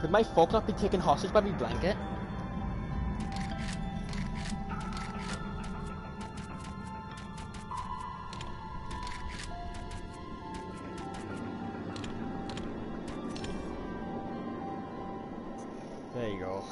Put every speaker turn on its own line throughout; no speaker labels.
Could my folk not be taken hostage by me blanket? There you go.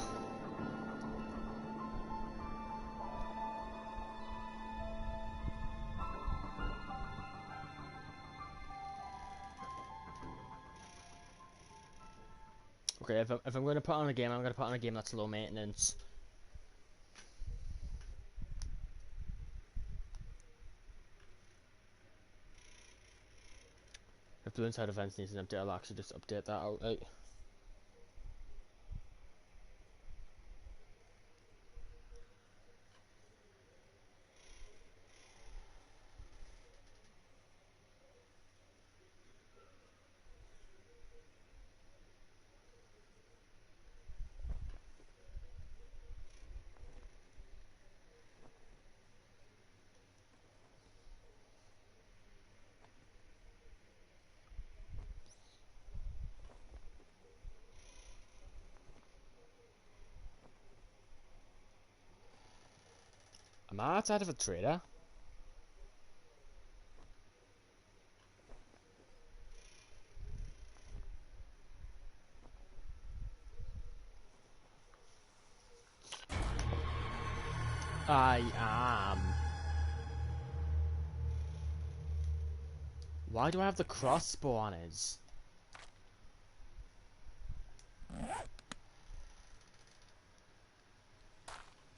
Okay, if I'm going to put on a game, I'm going to put on a game that's low maintenance. If Blue Inside Events needs an update, I'll actually just update that outright. Am I outside of a trader? I am. Why do I have the crossbow on it?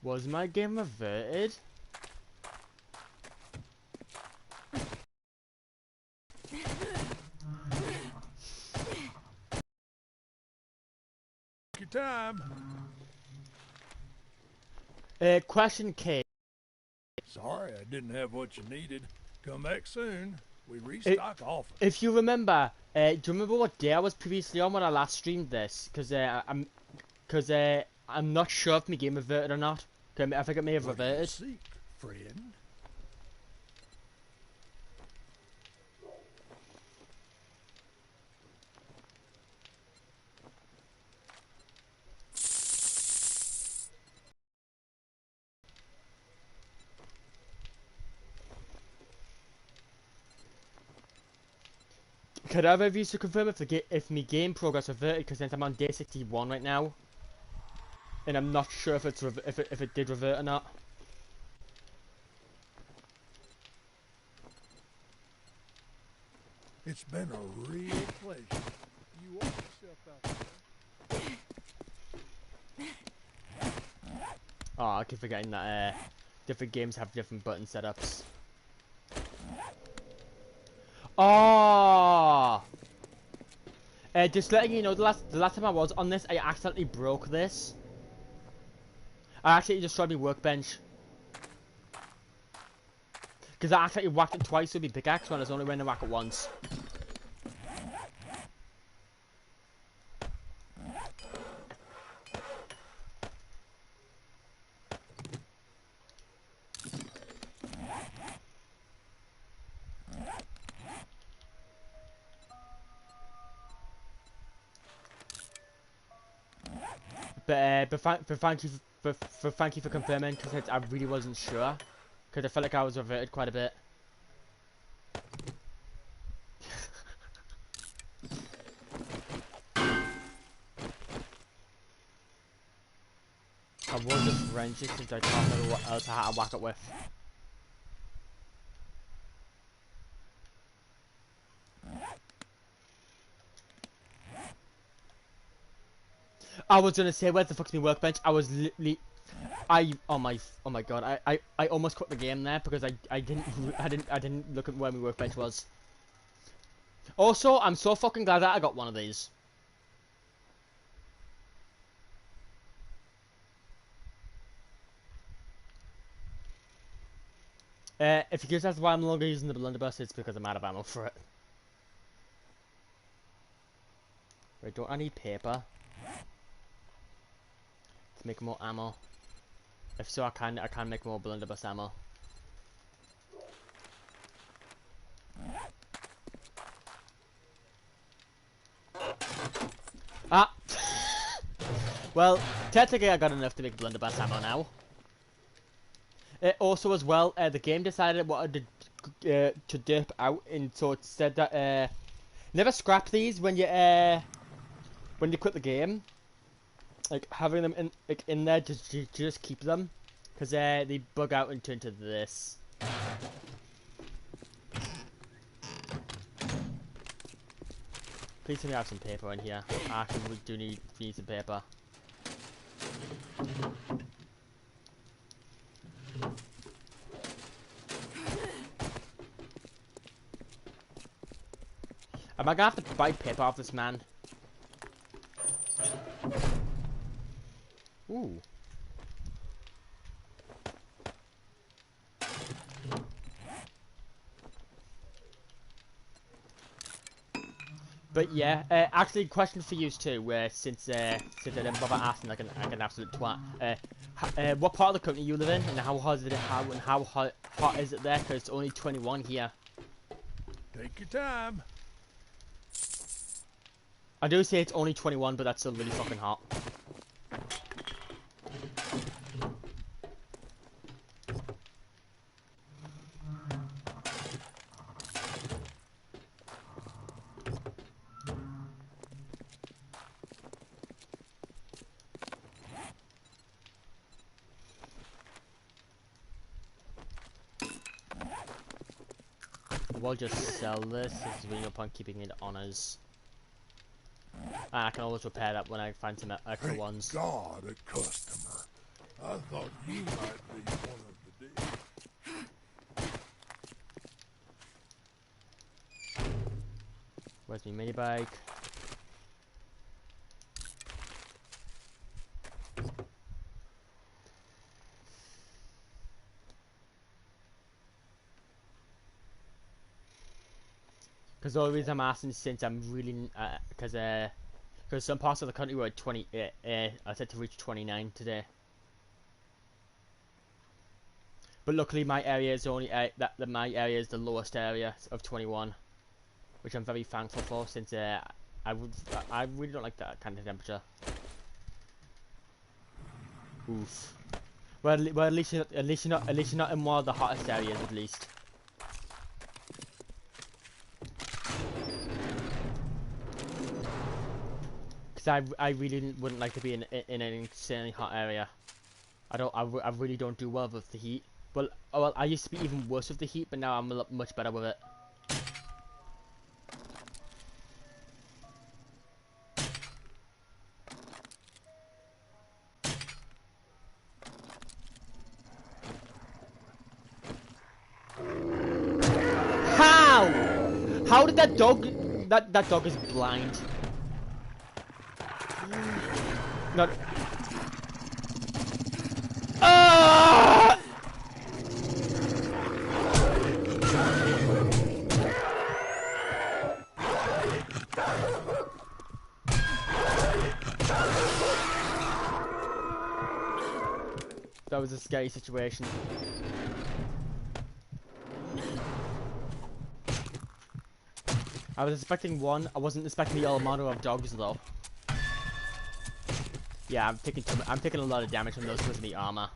Was my game averted?
Your time.
Question K.
Sorry I didn't have what you needed. Come back soon. We restock often.
If you remember, do you remember what day I was previously on when I last streamed this? Because I'm not sure if my game averted or not. I think it may have
What do you
averted.
seek, friend?
Could either of you to confirm if my game progress reverted? Because I'm on day 61 right now, and I'm not sure if if it did revert or not.
It's been a real pleasure. You watch yourself out there.
Oh, I keep forgetting that different games have different button setups. Oh! Just letting you know, the last time I was on this, I accidentally broke this. I actually destroyed my workbench. Because I accidentally whacked it twice with my pickaxe when I was only meant to whack it once. But thank you thank you for confirming, because I really wasn't sure, because I felt like I was reverted quite a bit. I was just wrenching since I can't remember what else I had to whack it with. I was gonna say, where the fuck's my workbench? I was literally, oh my god, I almost quit the game there because I didn't look at where my workbench was. Also, I'm so fucking glad that I got one of these. If you guys ask why I'm no longer using the blunderbuss, it's because I'm out of ammo for it. Wait, don't I need paper to make more ammo? If so, I can make more blunderbuss ammo. Ah! Well, technically I got enough to make blunderbuss ammo now. Also, as well, the game decided it wanted to dip out, and so it said that never scrap these when you quit the game. Like having them in there, just keep them, because they bug out and turn to this. Please tell me I have some paper in here. Actually, we need some paper. Am I gonna have to buy paper off this man? Ooh. But yeah, actually, question for you too. Since I didn't bother asking like an absolute twat. What part of the country you live in, and how hot is it there? Because it's only 21 here.
Take your time.
I do say it's only 21, but that's still really fucking hot. We'll just sell this, as we no point keeping it on us. And I can always repair that when I find some extra ones.
God, a customer. I thought you might be one of the dead.
Where's my mini bike? Because the only reason I'm asking, since I'm really, because some parts of the country were at 20, I said to reach 29 today. But luckily my area is only, my area is the lowest area of 21. Which I'm very thankful for, since I really don't like that kind of temperature. Oof. Well, at least you're not in one of the hottest areas, at least. Because I really wouldn't like to be in an insanely hot area. I really don't do well with the heat. Well, I used to be even worse with the heat, but now I'm much better with it. How? How did that dog? That dog is blind. Not. Ah! That was a scary situation. I was expecting one. I wasn't expecting the armada of dogs though. Yeah, I'm taking a lot of damage from those because of the armor.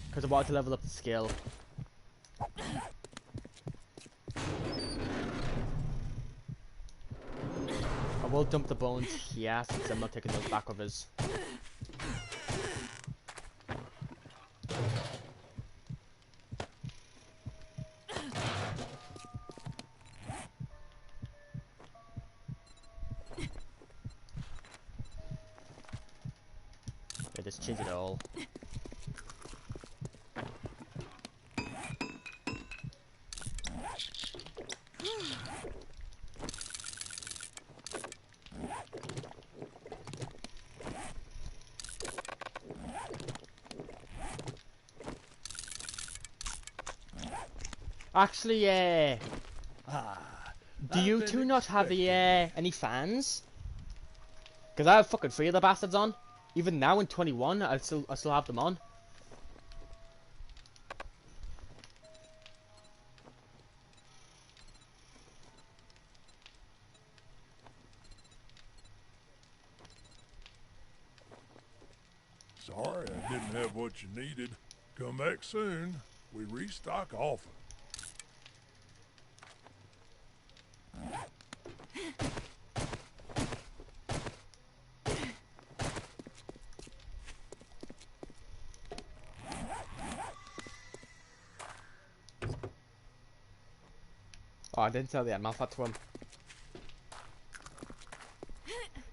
Because I wanted to level up the skill. I will dump the bones here since I'm not taking those back with us. Yeah, just change it all. Actually, do you two not have any fans? Because I have fucking 3 of the bastards on. Even now in 21, I still have them on.
Sorry I didn't have what you needed. Come back soon. We restock often.
Oh, I didn't tell the animal fat to him.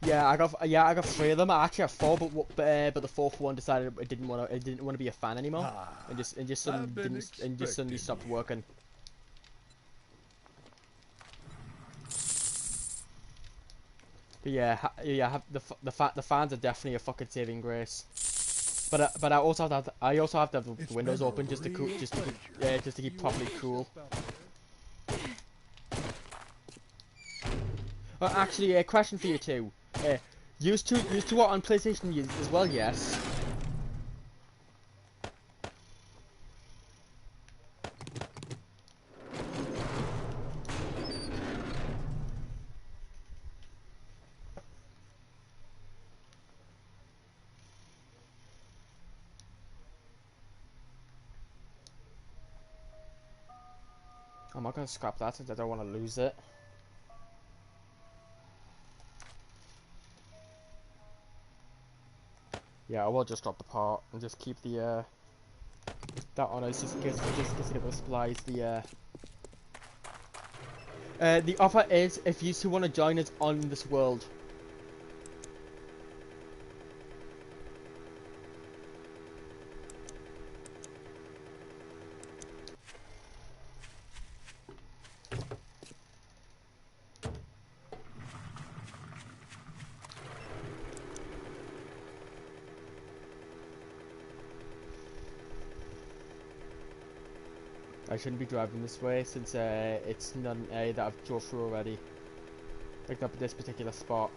Yeah, I got three of them. I actually have four, but the fourth one decided it didn't want to be a fan anymore, and just suddenly suddenly stopped working. But yeah, the fans are definitely a fucking saving grace. But I also have to have the windows open just to keep properly cool. Well, actually, a question for you too. Used to what on PlayStation as well? Yes. I'm not gonna scrap that since I don't want to lose it. Yeah, I will just drop the part and just keep the that on us just in case it supplies the offer is if you two want to join us on this world. I shouldn't be driving this way since it's not an area that I've drove through already. Like up at this particular spot.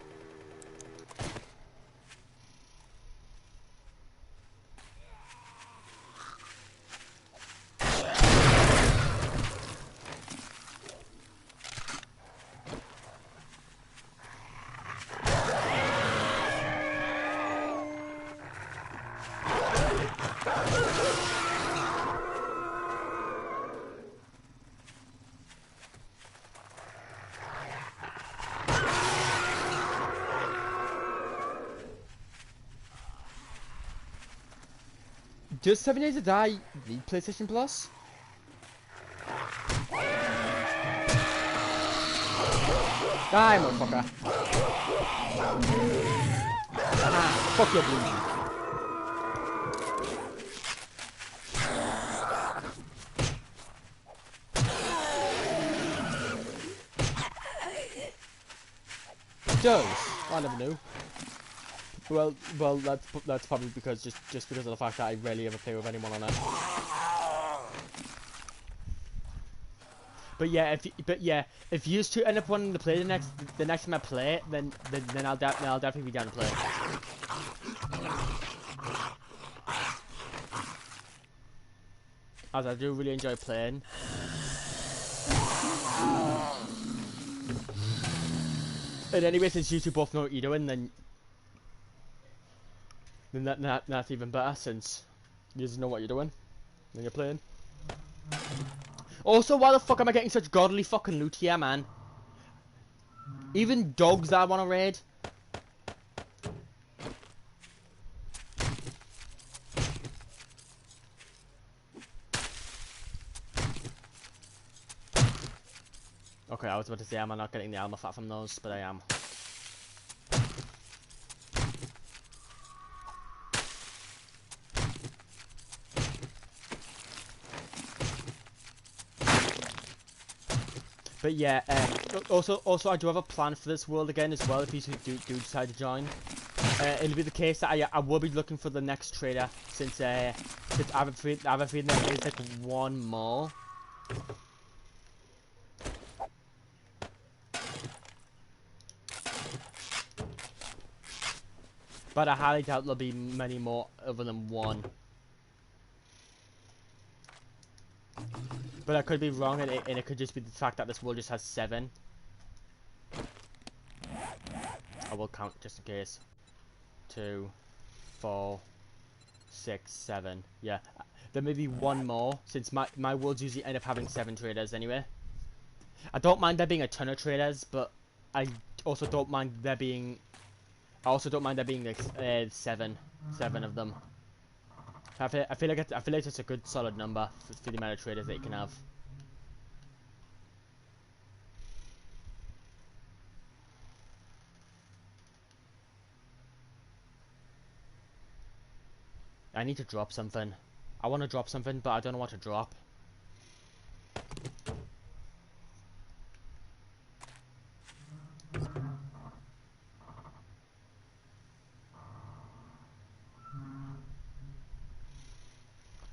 Does 7 Days to Die need PlayStation Plus? Die, motherfucker. Ah, fuck your blue. It does. I never knew. Well, that's probably because just because of the fact that I rarely ever play with anyone on it. But yeah, if you two end up wanting to play the next time I play it, then I'll definitely be down to play it. As I do really enjoy playing. And anyway, since you two both know what you're doing, then that's even better since you just know what you're doing when you're playing. Also, why the fuck am I getting such godly fucking loot here, man? Even dogs that I want to raid. Okay, I was about to say I'm not getting the armor fat from those, but I am. But yeah, also I do have a plan for this world again as well. If you do decide to join, it'll be the case that I will be looking for the next trader since I have a feeling there is like one more. But I highly doubt there'll be many more other than one. But I could be wrong, and it could just be the fact that this world just has 7. I will count just in case. 2, 4, 6, 7. Yeah. There may be one more, since my worlds usually end up having 7 traders anyway. I don't mind there being a ton of traders, but I also don't mind there being... I also don't mind there being like, 7 of them. I feel like it's a good solid number for the amount of traders that you can have. I need to drop something. I want to drop something, but I don't know what to drop.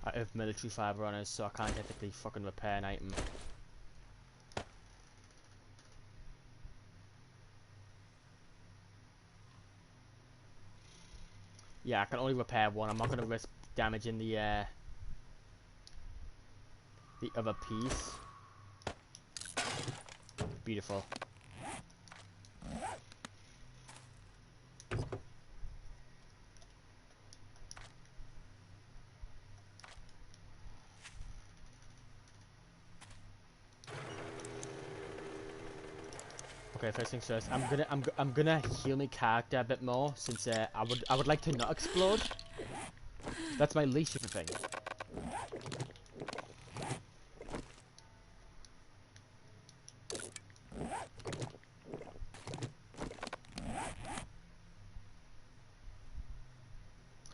I have military fiber on us, so I can't technically fucking repair an item. Yeah, I can only repair one. I'm not gonna risk damaging the other piece. Beautiful. Okay, first things first. I'm gonna heal my character a bit more since I would like to not explode. That's my least favorite thing.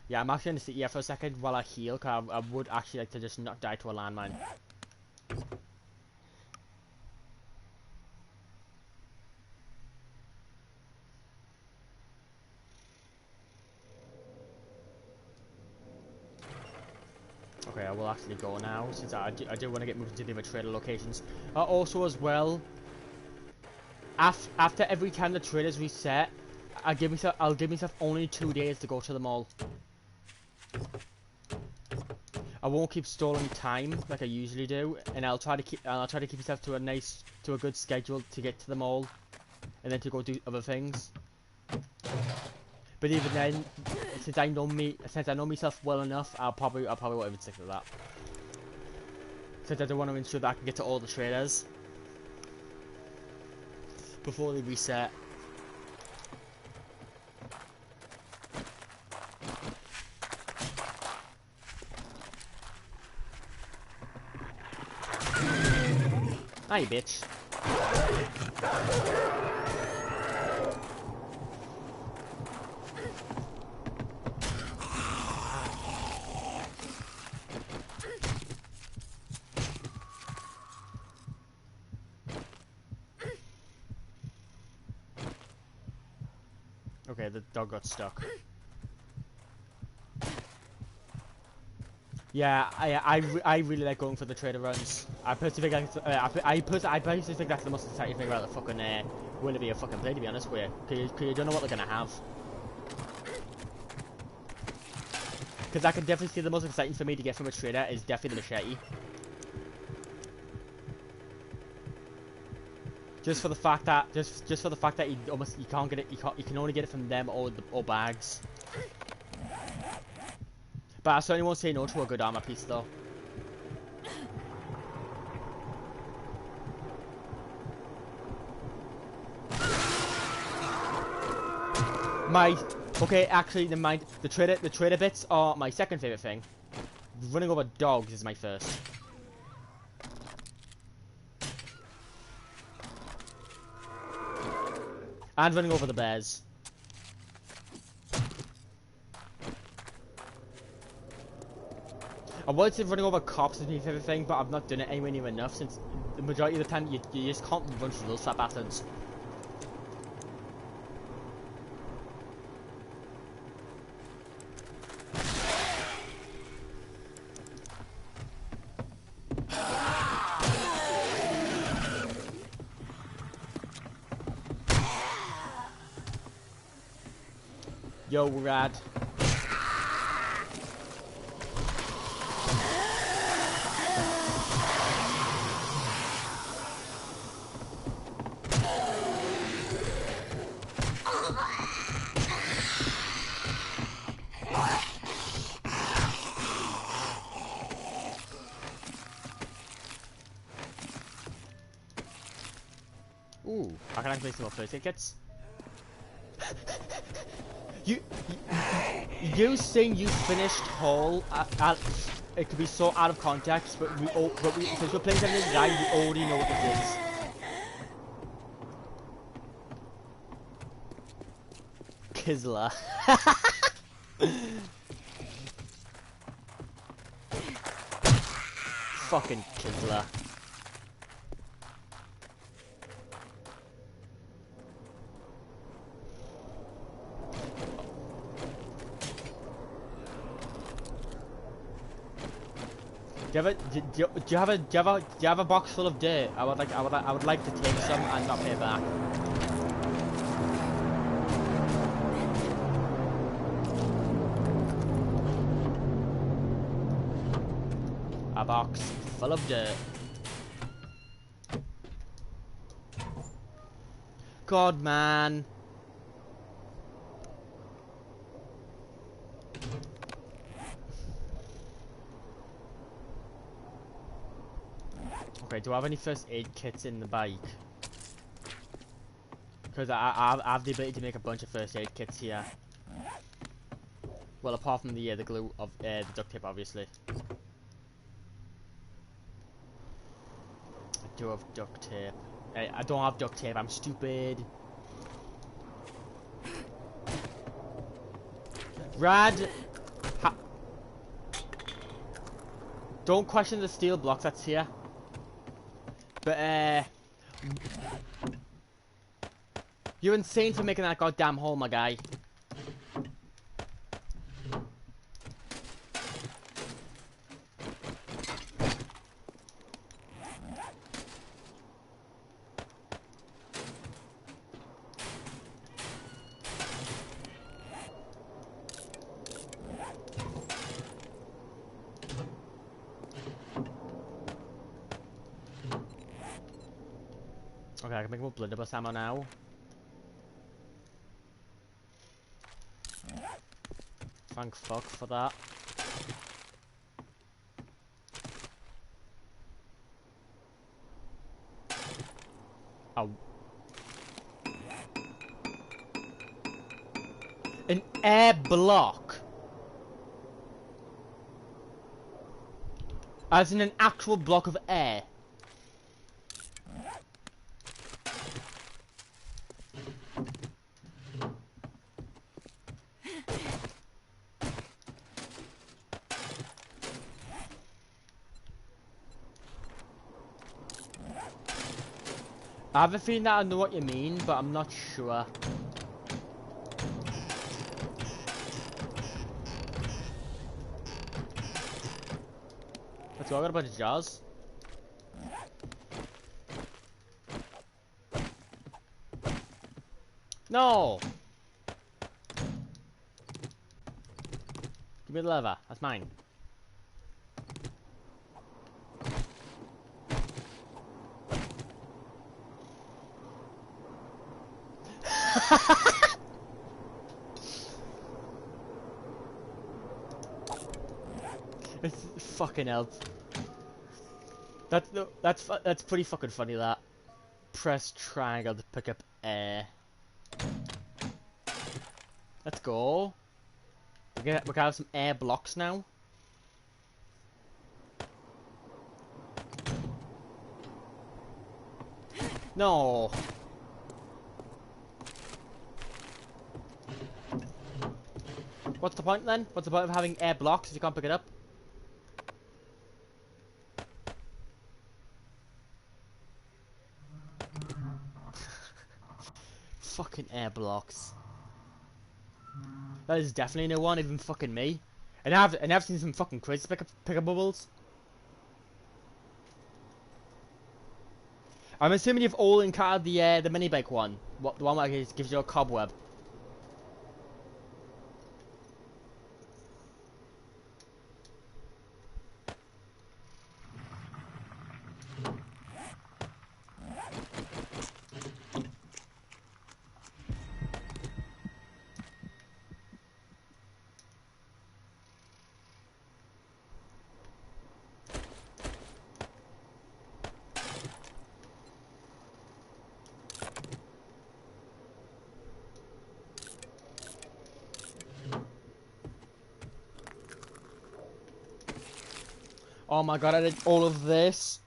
Yeah, I'm actually gonna sit here for a second while I heal, cause I would actually like to just not die to a landmine. Okay, I will actually go now, since I do want to get moving to the other trader locations. Also, as well, after every time the traders reset, I'll give myself only 2 days to go to the mall. I won't keep stalling time like I usually do, and I'll try to keep myself to a good schedule to get to the mall, and then to go do other things. But even then, since I know myself well enough, I'll probably won't even stick to that. Since I do want to ensure that I can get to all the traders before they reset. Ah, you bitch. Okay, the dog got stuck. Yeah, I really like going for the trader runs. I personally think I personally think that's the most exciting thing about the fucking Willoughby of fucking play, to be honest with you. Cause you don't know what they're gonna have. Because I can definitely see the most exciting for me to get from a trader is definitely the machete. Just for the fact that you can't get it, you can only get it from them or bags. But I certainly won't say no to a good armor piece though. Okay, actually, never mind. The trader bits are my second favorite thing. Running over dogs is my first. And running over the bears. I wanted to running over cops is my favorite thing, but I've not done it anywhere near enough since the majority of the time you just can't run through those fat bastards. Yo, rad. Ooh, I can actually some more first aid kits. you, you saying you finished Hall it could be so out of context, but since we're playing something guy, we already know what this is. Kizla. Fucking Kizla. Do you have a box full of dirt? I would like to take some and not pay back. A box full of dirt. God, man. Okay, do I have any first aid kits in the bike? Because I have the ability to make a bunch of first aid kits here. Well, apart from the glue of the duct tape, obviously. I do have duct tape. I don't have duct tape. I'm stupid. Rad. Don't question the steel blocks that's here. But you're insane for making that goddamn hole, my guy. Okay, I can make more blunderbuss ammo now. Thank fuck for that. Oh. An air block? As in an actual block of air? I have a feeling that I know what you mean, but I'm not sure. Let's go, I got a bunch of jars. No! Give me the lever, that's mine. It's fucking hell. That's pretty fucking funny. That press triangle to pick up air. Let's go. We can have some air blocks now. No. What's the point then? What's the point of having air blocks if you can't pick it up? Fucking air blocks. That is definitely no one, even fucking me. And I've seen some fucking crazy pick up bubbles. I'm assuming you've all encountered the mini bike one. What, the one where it gives you a cobweb. Oh my god, I did all of this.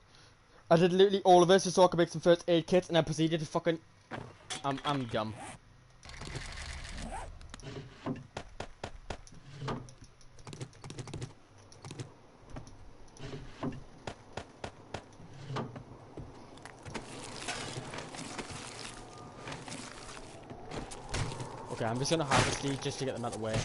I did literally all of this just so I could make some first aid kits, and I proceeded to fucking... I'm dumb. Okay, I'm just gonna harvest these just to get them out of the way.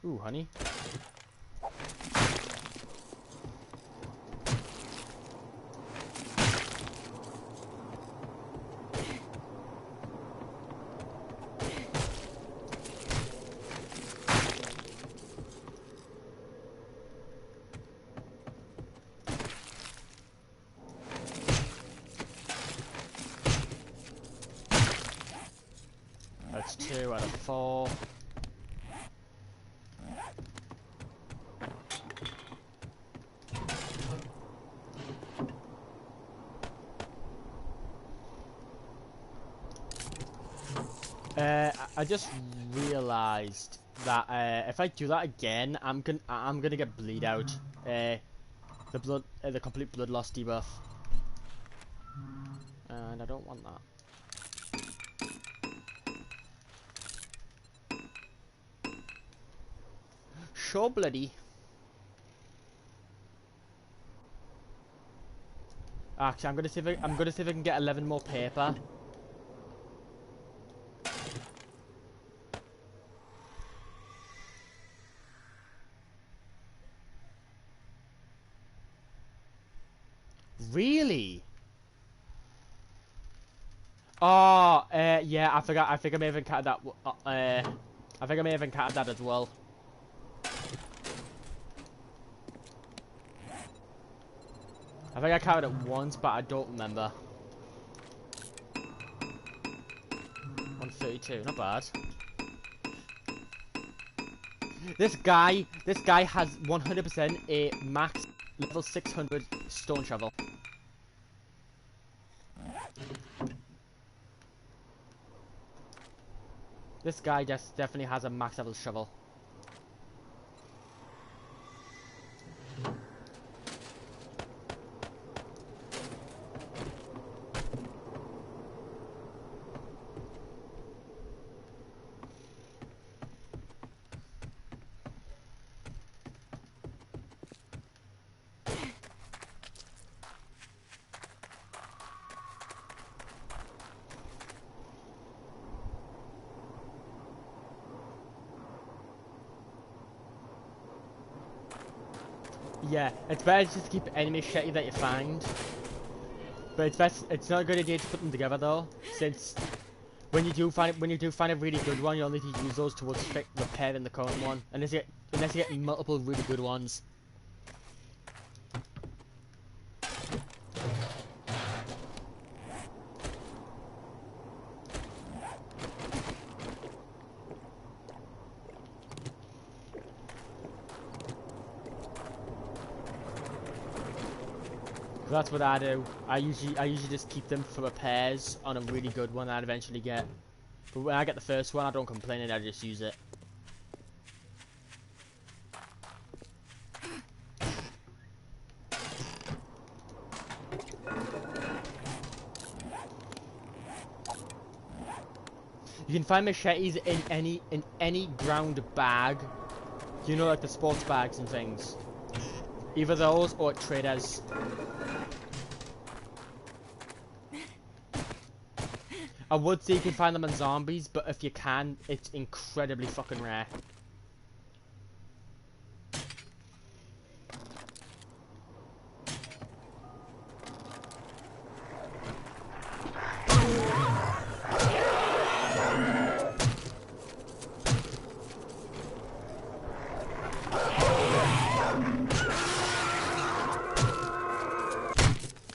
Ooh, honey. That's 2 out of 4. I just realised that if I do that again, I'm gonna get bleed out. The complete blood loss debuff, and I don't want that. Sure, bloody. Actually, I'm gonna see if I can get 11 more paper. Really? Oh, yeah. I forgot. I think I may have encountered that. I think I may have encountered that as well. I think I counted it once, but I don't remember. 132, not bad. This guy has 100% a max level 600 stone shovel. This guy just definitely has a max level shovel. Yeah, it's better just to keep any machete that you find. But it's not a good idea to put them together though, since when you do find a really good one, you'll need to use those towards repairing the current one, unless you get multiple really good ones. That's what I do. I usually just keep them for repairs on a really good one I'd eventually get. But when I get the first one, I don't complain and I just use it. You can find machetes in any ground bag. You know, like the sports bags and things. Either those or at traders. I would say you can find them on zombies, but if you can, it's incredibly fucking rare.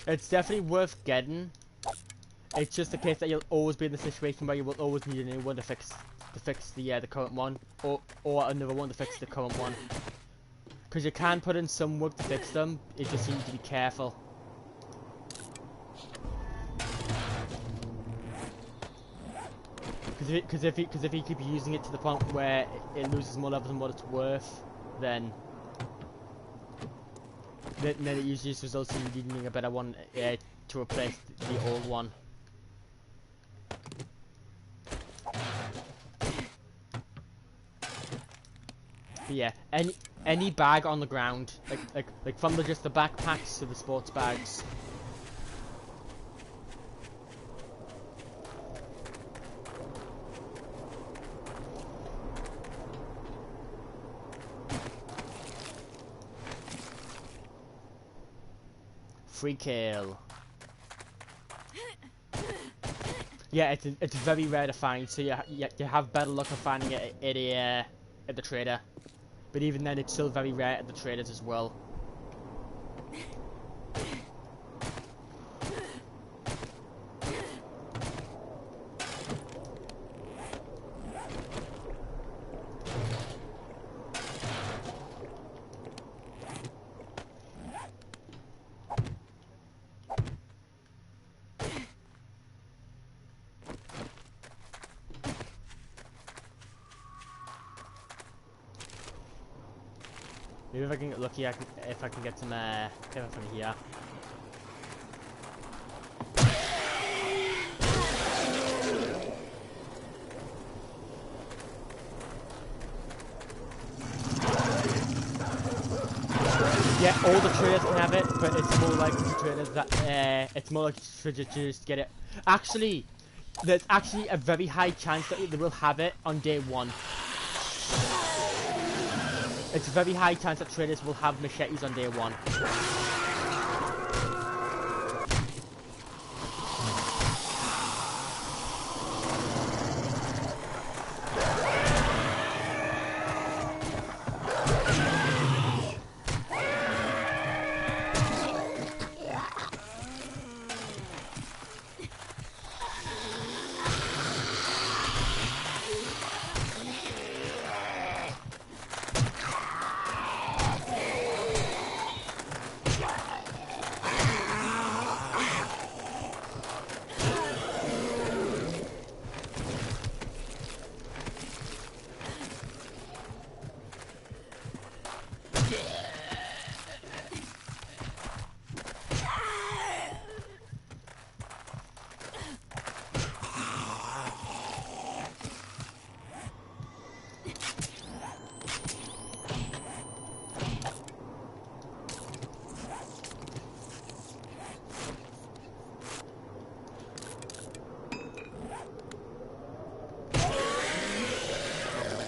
It's definitely worth getting. It's just the case that you'll always be in the situation where you will always need a new one to fix the current one, or another one to fix the current one. Because you can put in some work to fix them, you just need to be careful. Because if he keep using it to the point where it loses more levels than what it's worth, then it usually just results in you needing a better one to replace the old one. But yeah, any bag on the ground, like from just the backpacks to the sports bags. Free kill. Yeah, it's very rare to find, so you have better luck of finding it at the trader. But even then, it's still very rare at the traders as well. Maybe if I can get lucky, if I can get some pepper from here. Yeah, all the traders can have it, but it's more likely to traders that it's more likely to just get it. Actually, there's actually a very high chance that they will have it on day one. It's a very high chance that traders will have machetes on day one.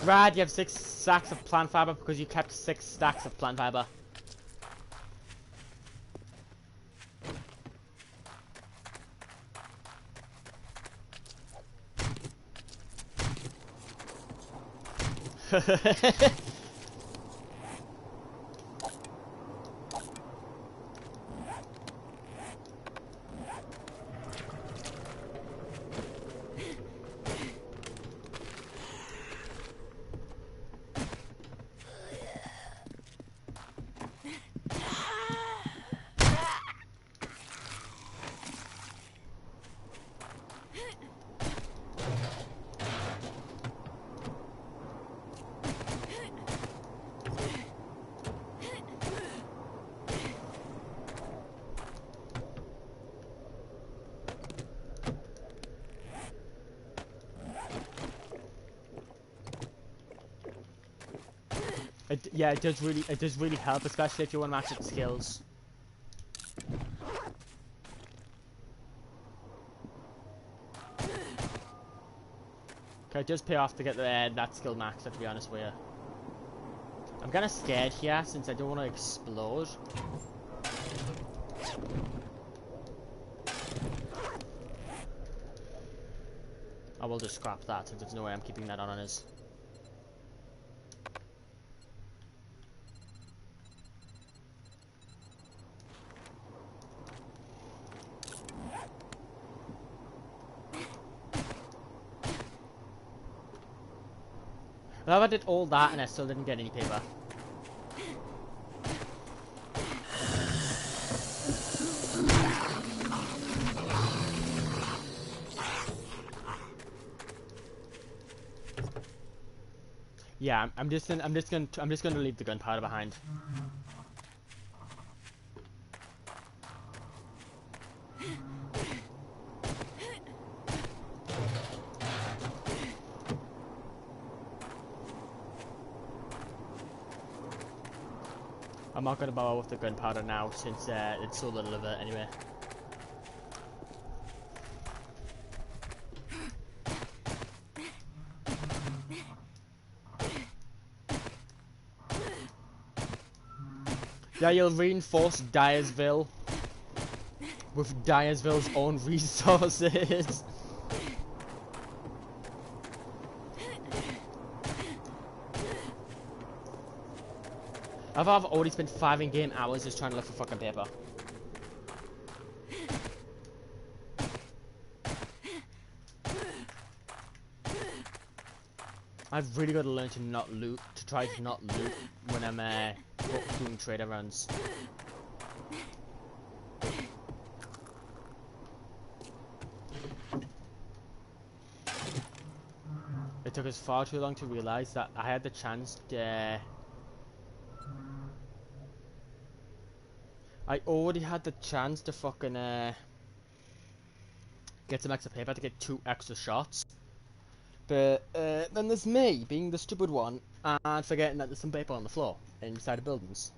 Brad, you have 6 stacks of plant fiber because you kept 6 stacks of plant fiber. Yeah, it does really help, especially if you want to match its skills. Okay, it does pay off to get that skill max, to be honest with you. I'm kind of scared here since I don't want to explode. I will just scrap that since there's no way I'm keeping that on us. Well, I did all that and I still didn't get any paper. Yeah, I'm just gonna leave the gunpowder behind. I'm not gonna bother with the gunpowder now since it's so little of it anyway. Yeah, you'll reinforce Dyersville with Dyersville's own resources. I've already spent 5 in-game hours just trying to look for fucking paper. I've really got to learn to not loot, to try to not loot when I'm doing trader runs. It took us far too long to realize that I had the chance to... I already had the chance to fucking get some extra paper to get 2 extra shots. But then there's me, being the stupid one, and forgetting that there's some paper on the floor inside the buildings.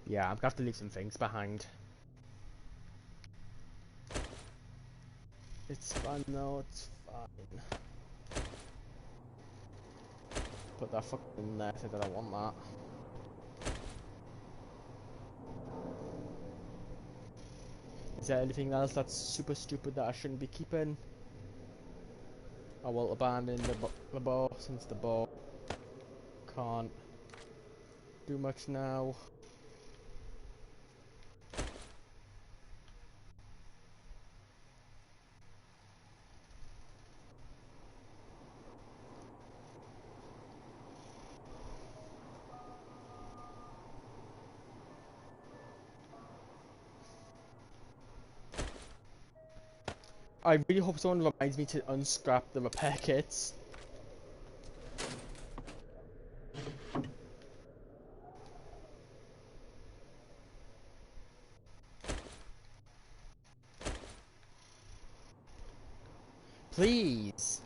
Yeah, I'm gonna have to leave some things behind. It's fine though, it's fine. Put that fucking in there, I think that I want that. Is there anything else that's super stupid that I shouldn't be keeping? I will abandon the bow, since the bow can't do much now. I really hope someone reminds me to unscrap the repair kits. Please!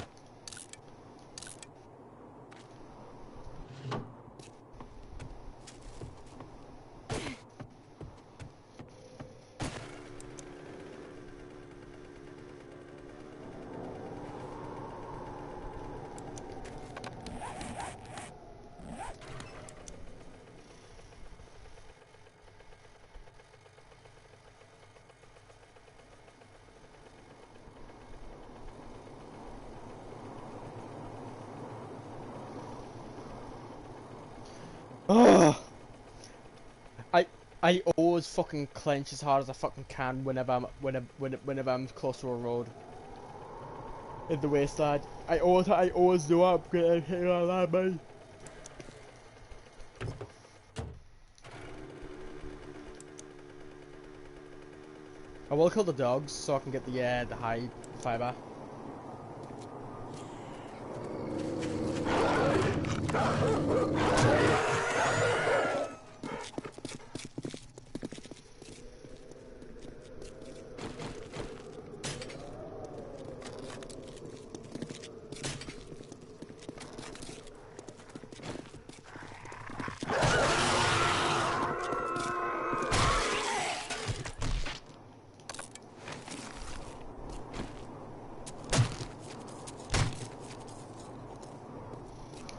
Ugh! I always fucking clench as hard as I fucking can whenever I'm close to a road. In the wasteland. I always do. I'm gonna hit on that, mate. I will kill the dogs so I can get the hide fiber.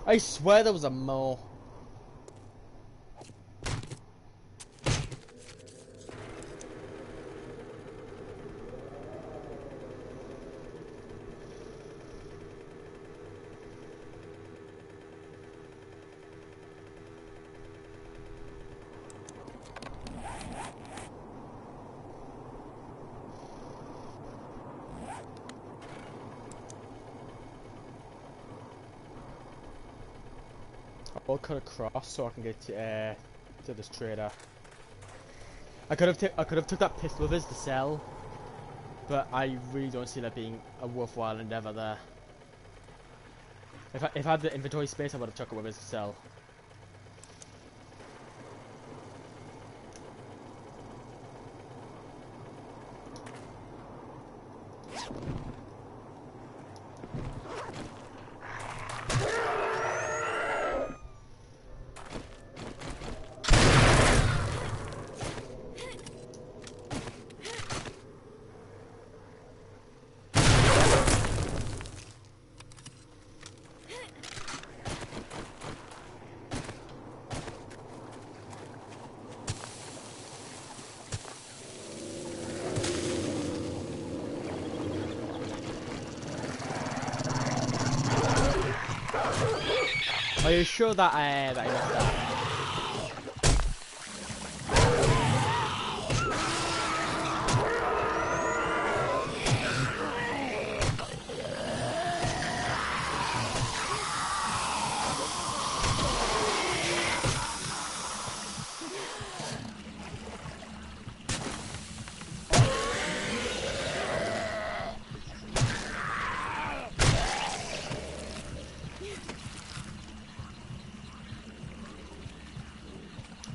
I swear there was a mole. or cut across so I can get to this trader. I could have took that pistol of his to sell, but I really don't see that being a worthwhile endeavor there. If I had the inventory space, I would have took it with his to sell. Are you sure that I missed that?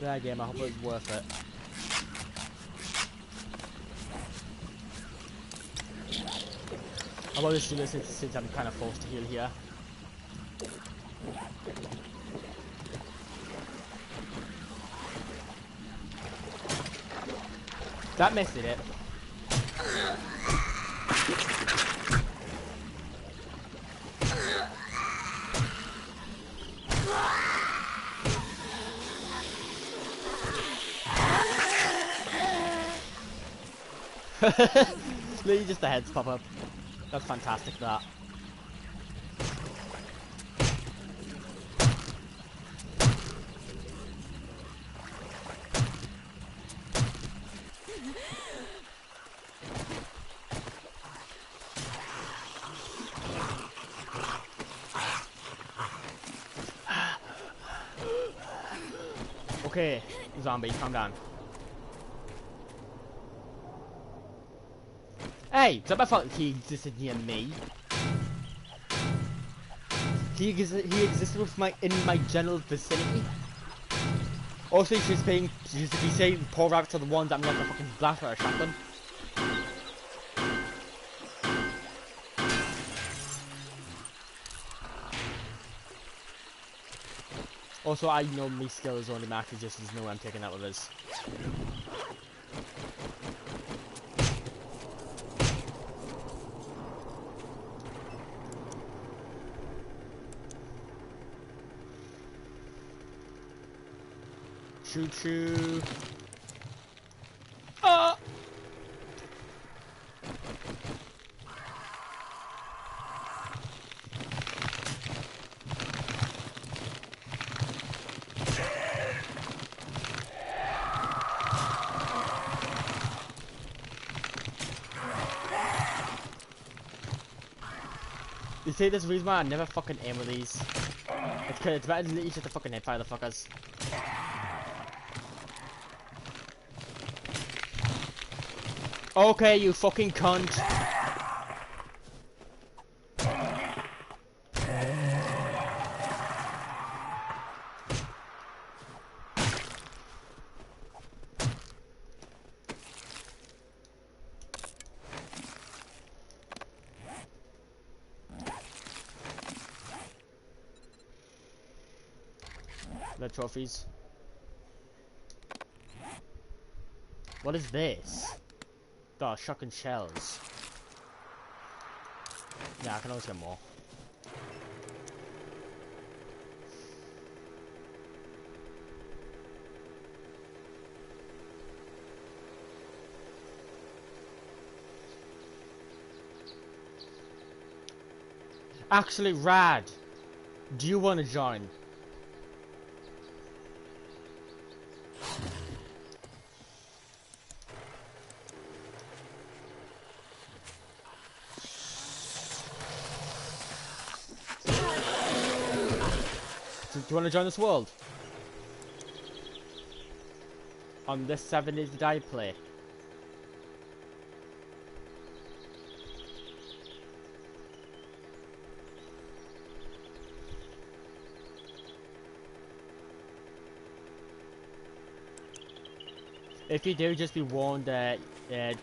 Yeah, game, I hope it's worth it. I'm always doing this since I'm kind of forced to heal here. That missed it. Literally just the heads pop up. That's fantastic, that. Okay, zombie, calm down. Hey, it's not my fault he existed near me. He existed in my general vicinity. Also, he's be saying poor rabbits are the ones that I'm gonna have to fucking blast with a shotgun. Also, I know my skill is only maxed, just there's no way I'm taking that with us. Choo choo. Ah! You see, this reason why I never fucking aim with these. It's better than each of the fucking hipfire the fuckers. Okay, you fucking cunt. The trophies. What is this? Oh, shotgun shells. Yeah, I can always get more. Actually, Rad, do you want to join? Do you want to join this world? On this 7 Days to Die play. If you do, just be warned that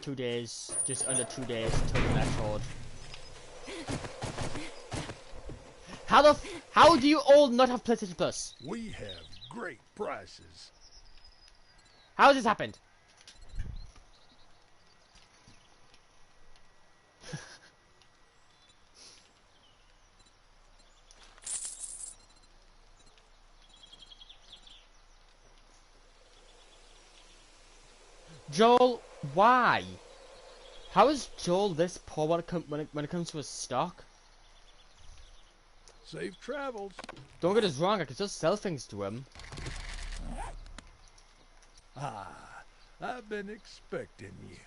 2 days, just under 2 days till the next horde. How do you all not have PlayStation Plus?
We have great prices.
How has this happened? Joel, why? How is Joel this poor when it comes to his stock?
Safe travels.
Don't get us wrong, I can still sell things to him.
Ah, I've been expecting you.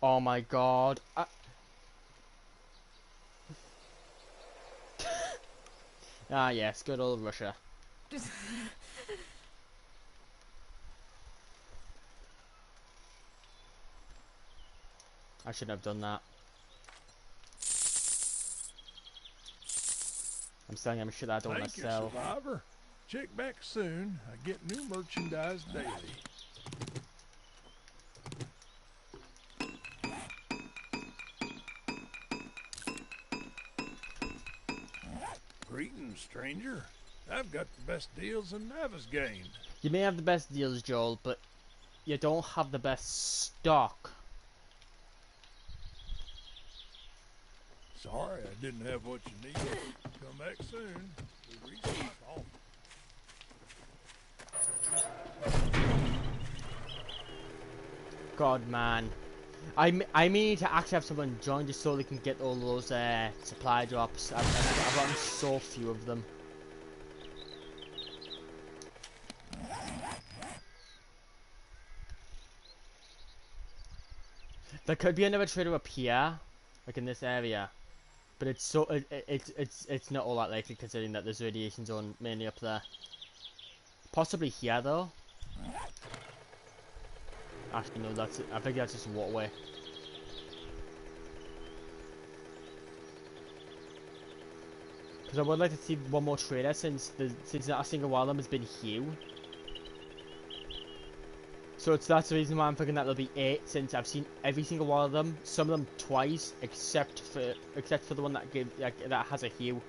Oh my god. Ah yes, good old Russia. I shouldn't have done that. I'm selling him shit I don't want
Thank
to
you,
sell.
Survivor. Check back soon. I get new merchandise daily. Greetings, stranger. I've got the best deals in Navezgane.
You may have the best deals, Joel, but you don't have the best stock.
Sorry I didn't have what you needed. Come back soon. We restock all.
God, man. I need to actually have someone join just so they can get all those supply drops. I've gotten so few of them. There could be another trader up here, like in this area, but it's so it's not all that likely considering that there's radiation zone mainly up there. Possibly here though. Actually no, that's it. I think that's just a waterway. Because I would like to see one more trader since not a single one of them has been Hugh. So that's the reason why I'm thinking that there'll be 8 since I've seen every single one of them. Some of them twice, except for the one that has a Hugh.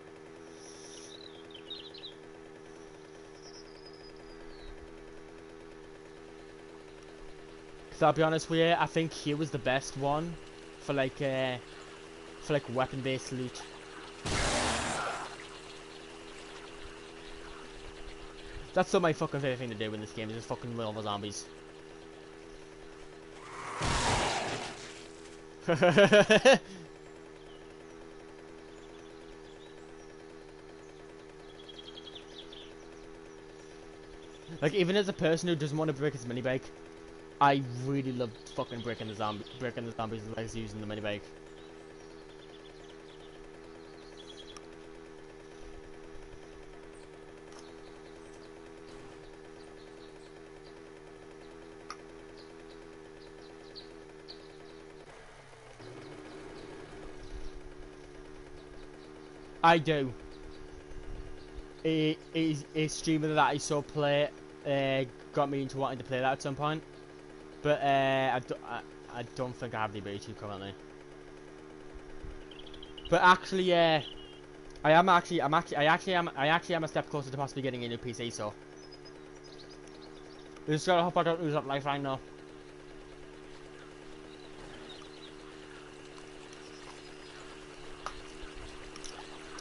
Because I'll be honest with you, I think Hugh was the best one for like weapon-based loot. That's still my fucking favorite thing to do in this game, is just fucking win over zombies. Like, even as a person who doesn't want to break his mini bike, I really love fucking breaking the zombies' legs using the mini bike. I do. A streamer that I saw play got me into wanting to play that at some point, but I don't think I have the ability to currently. But actually, I actually am a step closer to possibly getting a new PC. So I just gotta hope I don't lose that lifeline though.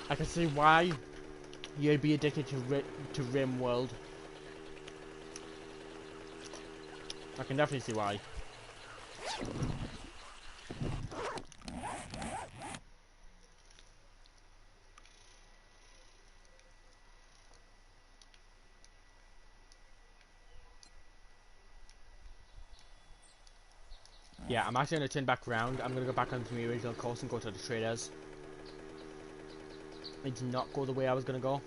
I can see why you'd be addicted to RimWorld. I can definitely see why. Yeah, I'm actually going to turn back around. I'm going to go back onto my original course and go to the traders. it did not go the way I was gonna go.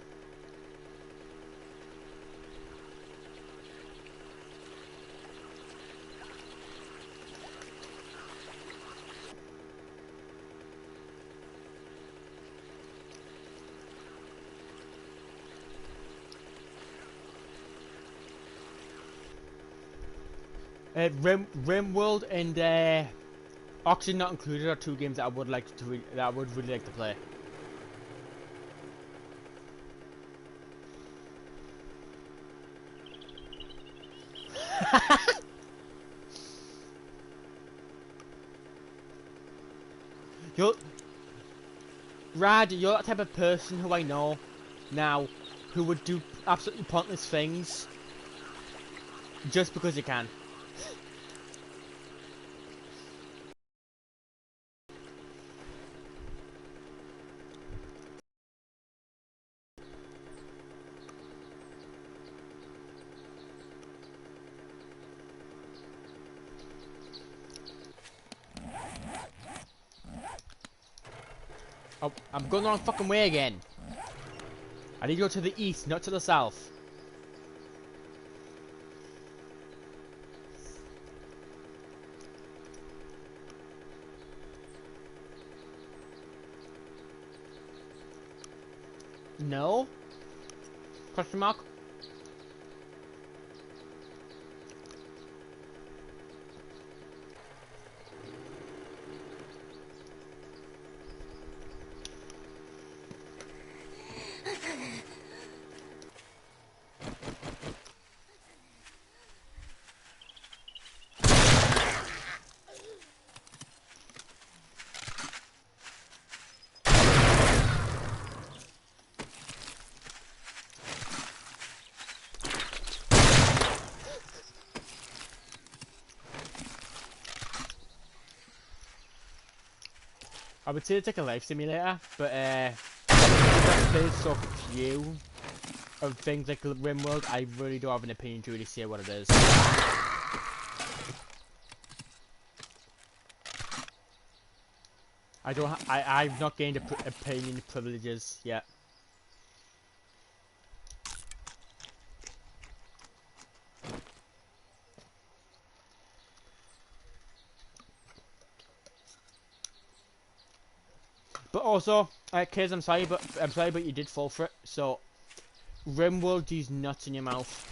RimWorld and Oxygen Not Included are two games that I would really like to play. You're Rad, you're that type of person who I know now who would do absolutely pointless things just because you can. Oh, I'm going the wrong fucking way again. I need to go to the east, not to the south. No? Question mark? I would say it's like a life simulator, but I've played so few of things like RimWorld, I really don't have an opinion to really say what it is. I've not gained opinion privileges yet. But also, Kiz, I'm sorry, but you did fall for it. So, RimWorld, these nuts in your mouth.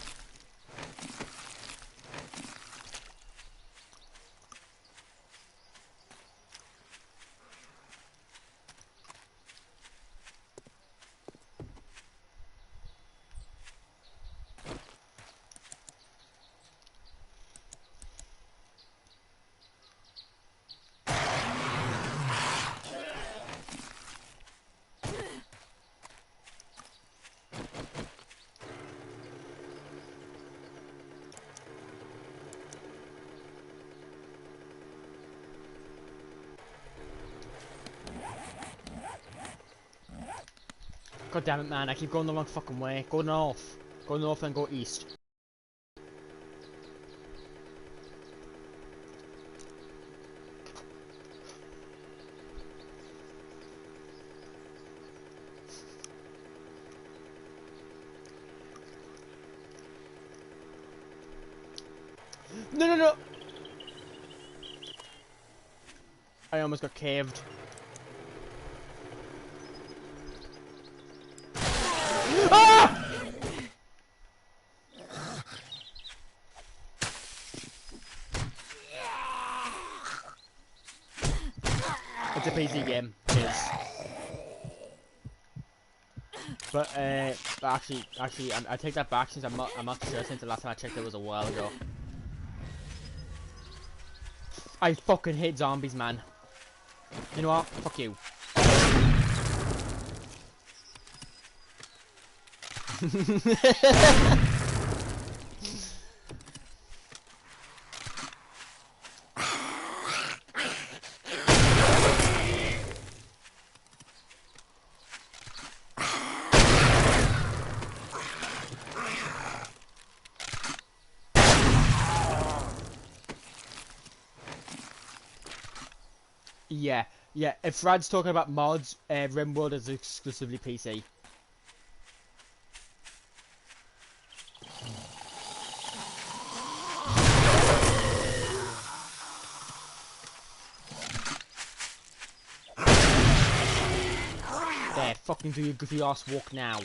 God damn it, man, I keep going the wrong fucking way. Go north. Go north and go east. No, no, no! I almost got caved. Ah! It's a PC game, it is. But actually, I take that back since I'm not sure since the last time I checked it was a while ago. I fucking hate zombies, man. You know what? Fuck you. Yeah, Yeah, if Rad's talking about mods, RimWorld is exclusively PC. There, fucking do your goofy ass walk now.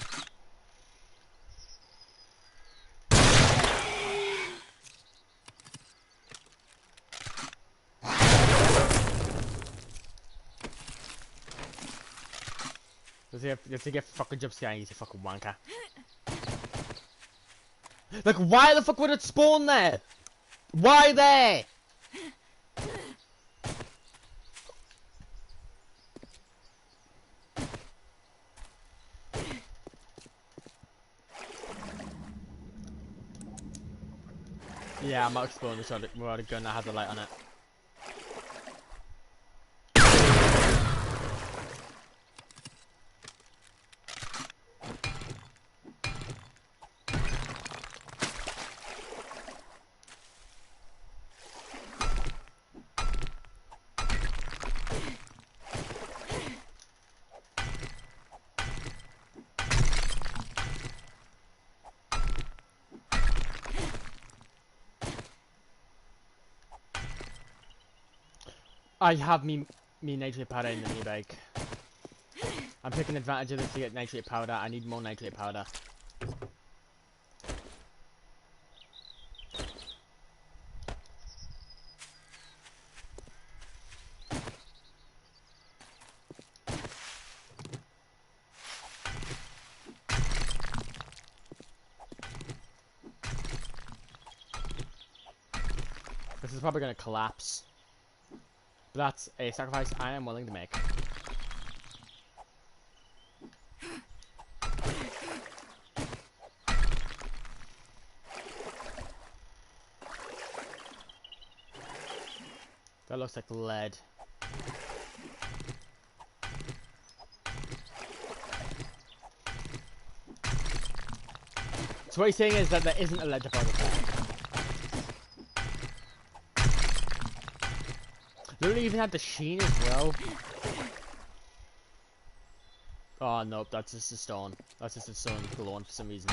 You have to get fucking jump scare, you fucking wanker. Like, why the fuck would it spawn there? Why there? Yeah, I'm not exploring this without a gun that has a light on it. I have me nitrate powder in the knee bag. I'm taking advantage of this to get nitrate powder. I need more nitrate powder. This is probably gonna collapse. But that's a sacrifice I am willing to make. That looks like lead. So what he's saying is that there isn't a lead deposit there. They don't even have the sheen as well. Oh nope, that's just a stone. That's just a stone glowing for some reason.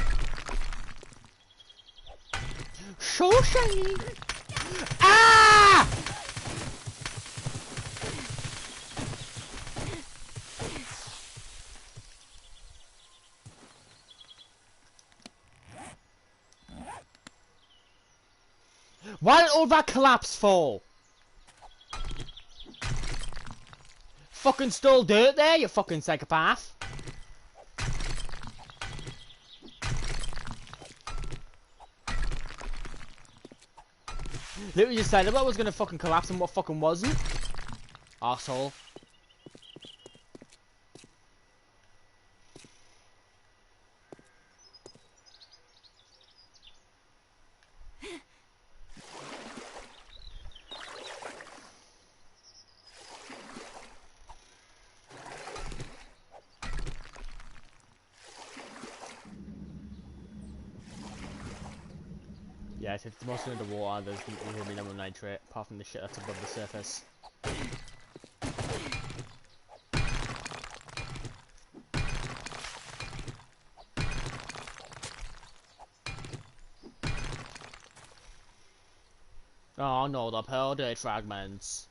So shiny! Ah! Why did all that collapse fall? Fucking stole dirt there, you fucking psychopath. Literally just said what was gonna fucking collapse and what fucking wasn't. Arsehole. Yeah, if it's mostly under water, there's gonna be no more nitrate, apart from the shit that's above the surface. Oh no, the pearl dirt fragments.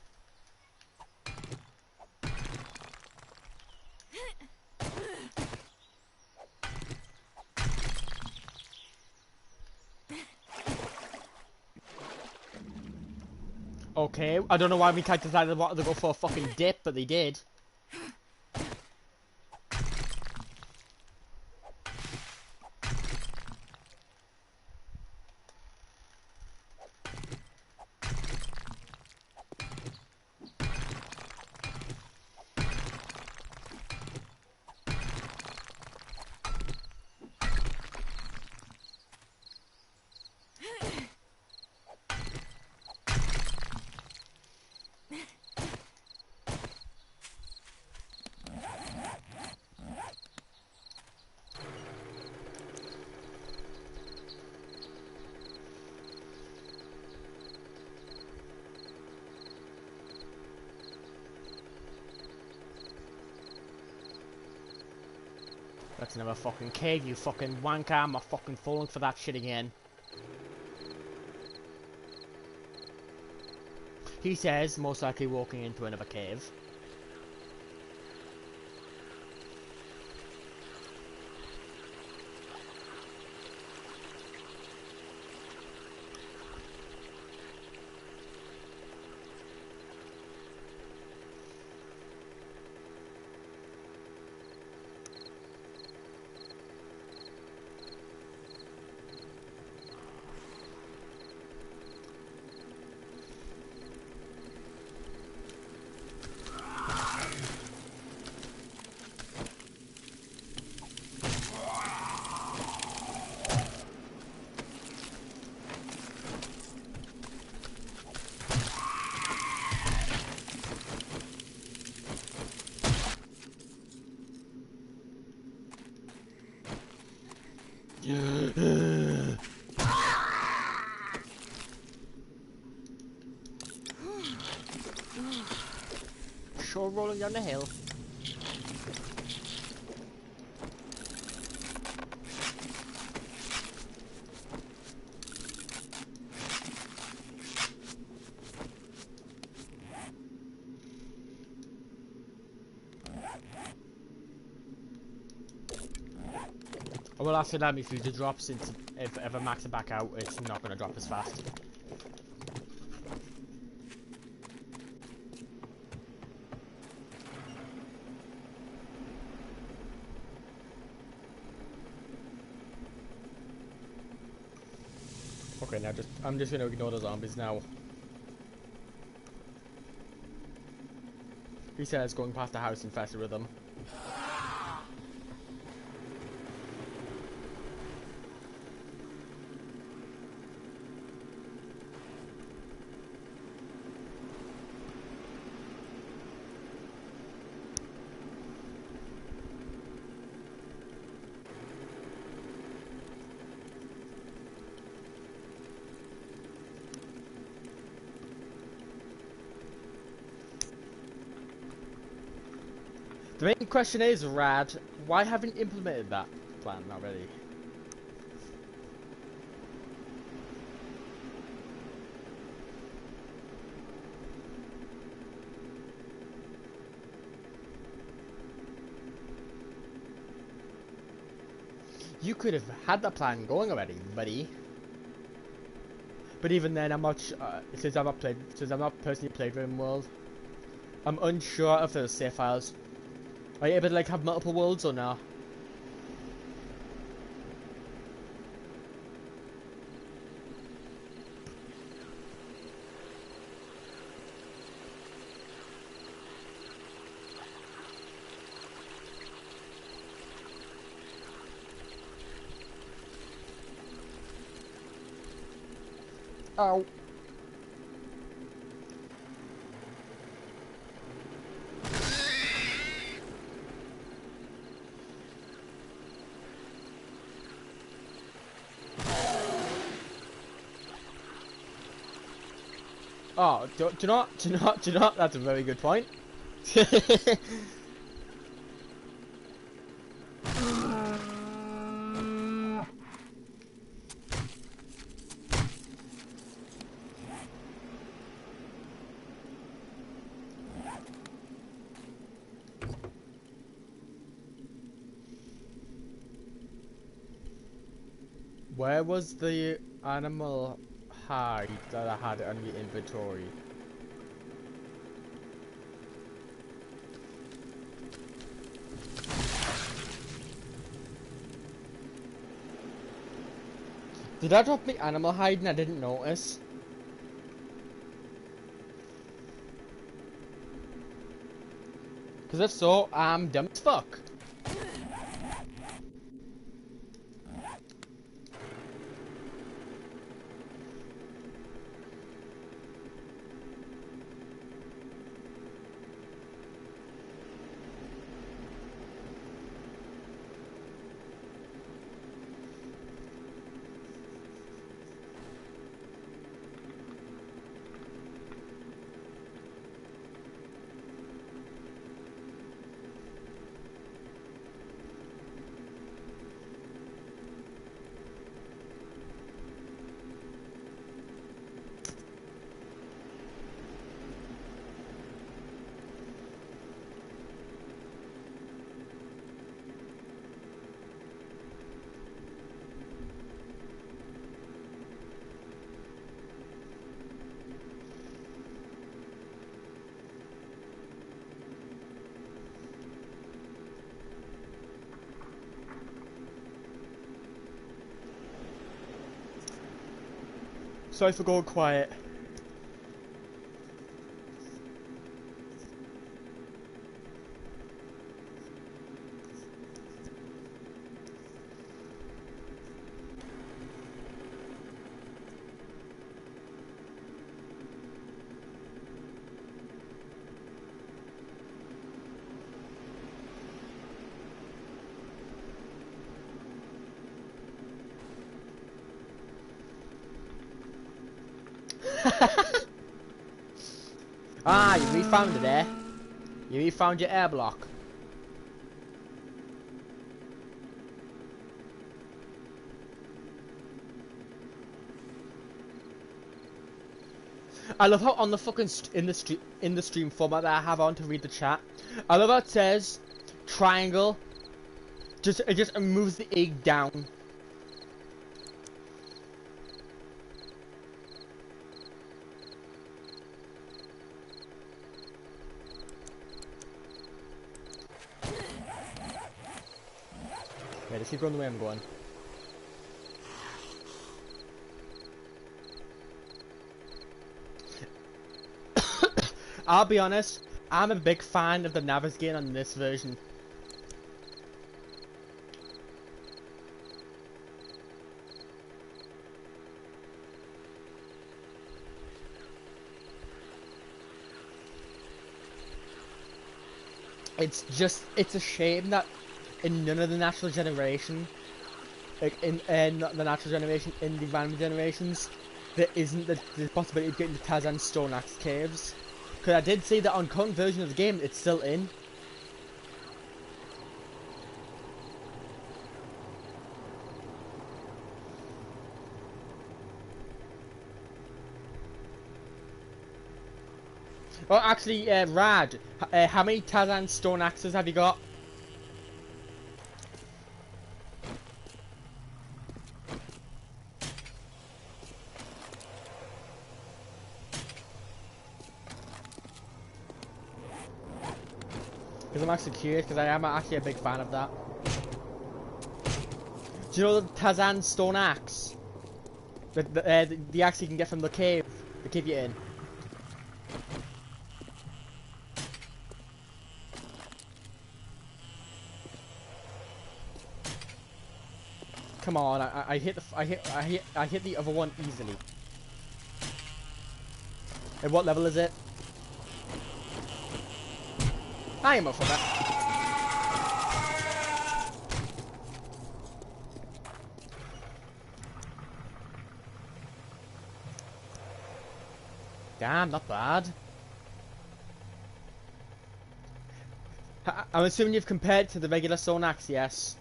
Okay, I don't know why we can't decide they wanted to go for a fucking dip, but they did. That's another fucking cave, you fucking wanker. I'm a fucking falling for that shit again. He says, most likely walking into another cave. Sure, rolling down the hill. I will ask that if you to drop, since if ever max it back out, it's not going to drop as fast. Okay, now I'm just going to ignore the zombies now. He says going past the house infested with them. The main question is, Rad, why haven't you implemented that plan already? You could have had that plan going already, buddy. But even then, I'm not since I've not personally played RimWorld, I'm unsure if there's save files. Are you able to like have multiple worlds or no? Ow. Oh, do you not? That's a very good point. Where was the animal hide that I had on the inventory? Did I drop the animal hide and I didn't notice? Because if so, I'm dumb as fuck. Sorry for going quiet. Ah, you refound it, eh? You refound your air block. I love how on the fucking in the stream format that I have on to read the chat, I love how it says triangle. It just moves the egg down. Yeah, just keep going the way I'm going. I'll be honest, I'm a big fan of the Navigator on this version. It's a shame that in none of the natural generation, like in not the natural generation, in the random generations, there isn't the possibility of getting the Tarzan Stone Axe caves. Because I did see that on current version of the game, it's still in. Oh, actually, Rad, how many Tarzan Stone Axes have you got? Because I'm actually curious, because I am actually a big fan of that. Do you know the Tarzan Stone Axe? The axe you can get from the cave you're in. Come on, I hit the other one easily. And what level is it? I am up for that. Damn, not bad. I'm assuming you've compared to the regular Stone Axe, yes?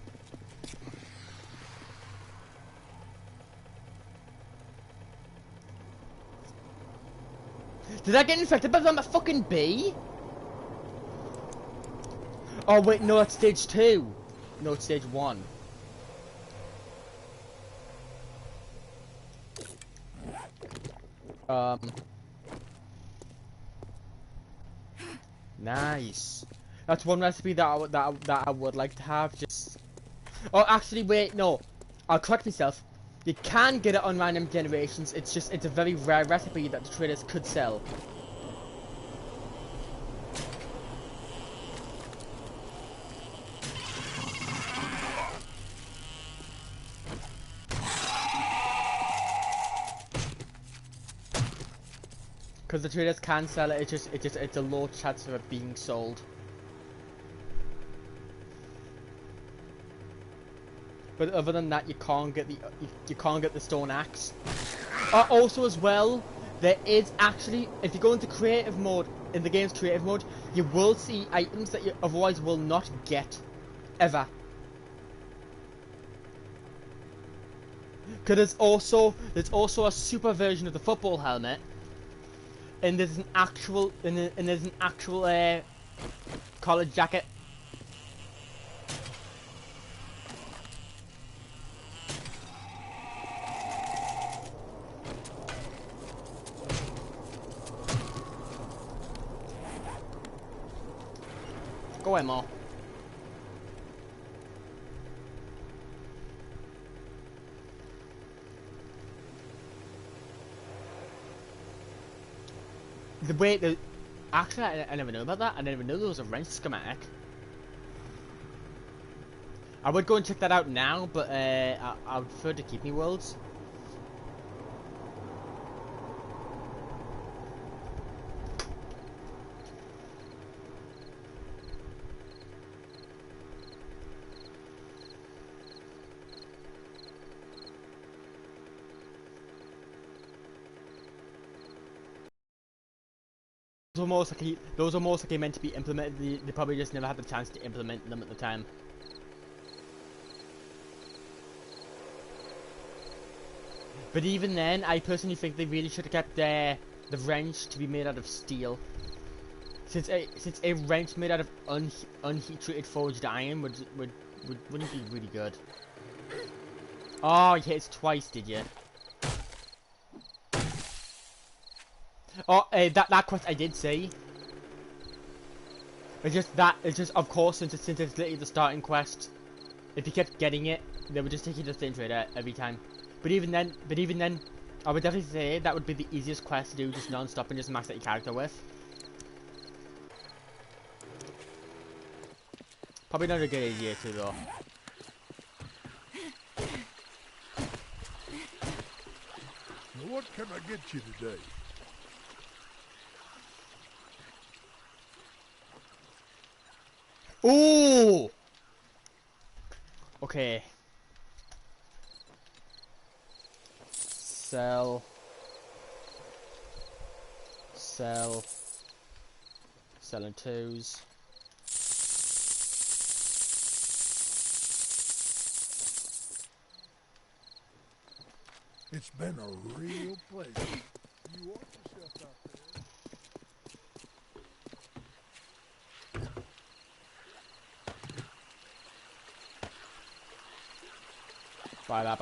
Did I get infected by that fucking bee? Oh wait, no, it's stage 2. No, it's stage 1. Nice. That's one recipe that I would like to have. Just. Oh, actually, wait, no. I'll correct myself. You can get it on random generations. It's a very rare recipe that the traders could sell. Because the traders can sell it. It's a low chance of it being sold. But other than that, you can't get the Stone Axe. Also, as well, there is actually, if you go into creative mode, in the game's creative mode, you will see items that you otherwise will not get, ever. Because there's also a super version of the football helmet, and there's an actual college jacket. Go ahead, Mo. the way the actually I never knew about that. I never knew there was a wrench schematic. I would go and check that out now, but I would prefer to keep me worlds. Those are most likely meant to be implemented. They probably just never had the chance to implement them at the time. But even then, I personally think they really should have kept the wrench to be made out of steel. Since a wrench made out of unheat treated forged iron wouldn't be really good. Oh, you hit it twice, did you? Oh, that quest I did see. It's just of course since it's literally the starting quest. If you kept getting it, they would just take you to the same trader every time. But even then, I would definitely say that would be the easiest quest to do, just non-stop and just max out your character with. Probably not a good idea too, though.
Now what can I get you today?
Ooh! Okay. Sell. Sell. Selling twos.
It's been a real pleasure. You watch yourself out there.
Buy that.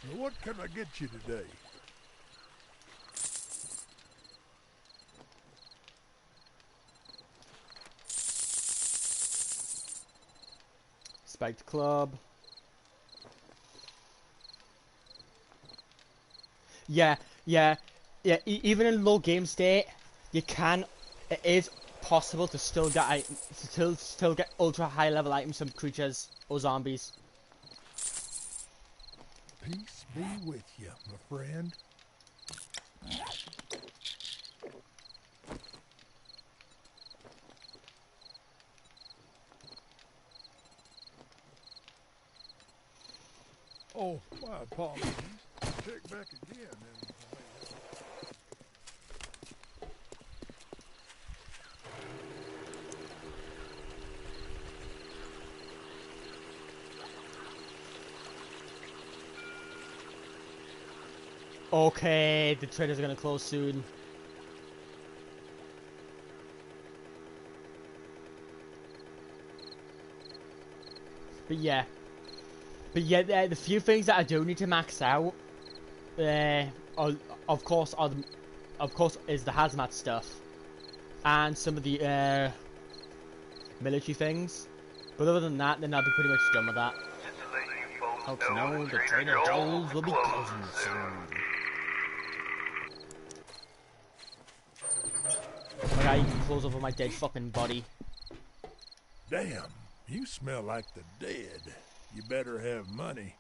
Now what can I get you today?
Spiked club. Yeah. Even in low game state, it is possible to still get still get ultra high level items from creatures or zombies.
Peace be with you, my friend. Oh, my apologies. Check back again and
Okay, the traders are gonna close soon. But yeah, the few things that I do need to max out, of course, is the hazmat stuff, and some of the military things. But other than that, then I'll be pretty much done with that. Folks know the Trader Joe's will be closing soon. Like I can close over my dead fucking body.
damn, you smell like the dead. You better have money.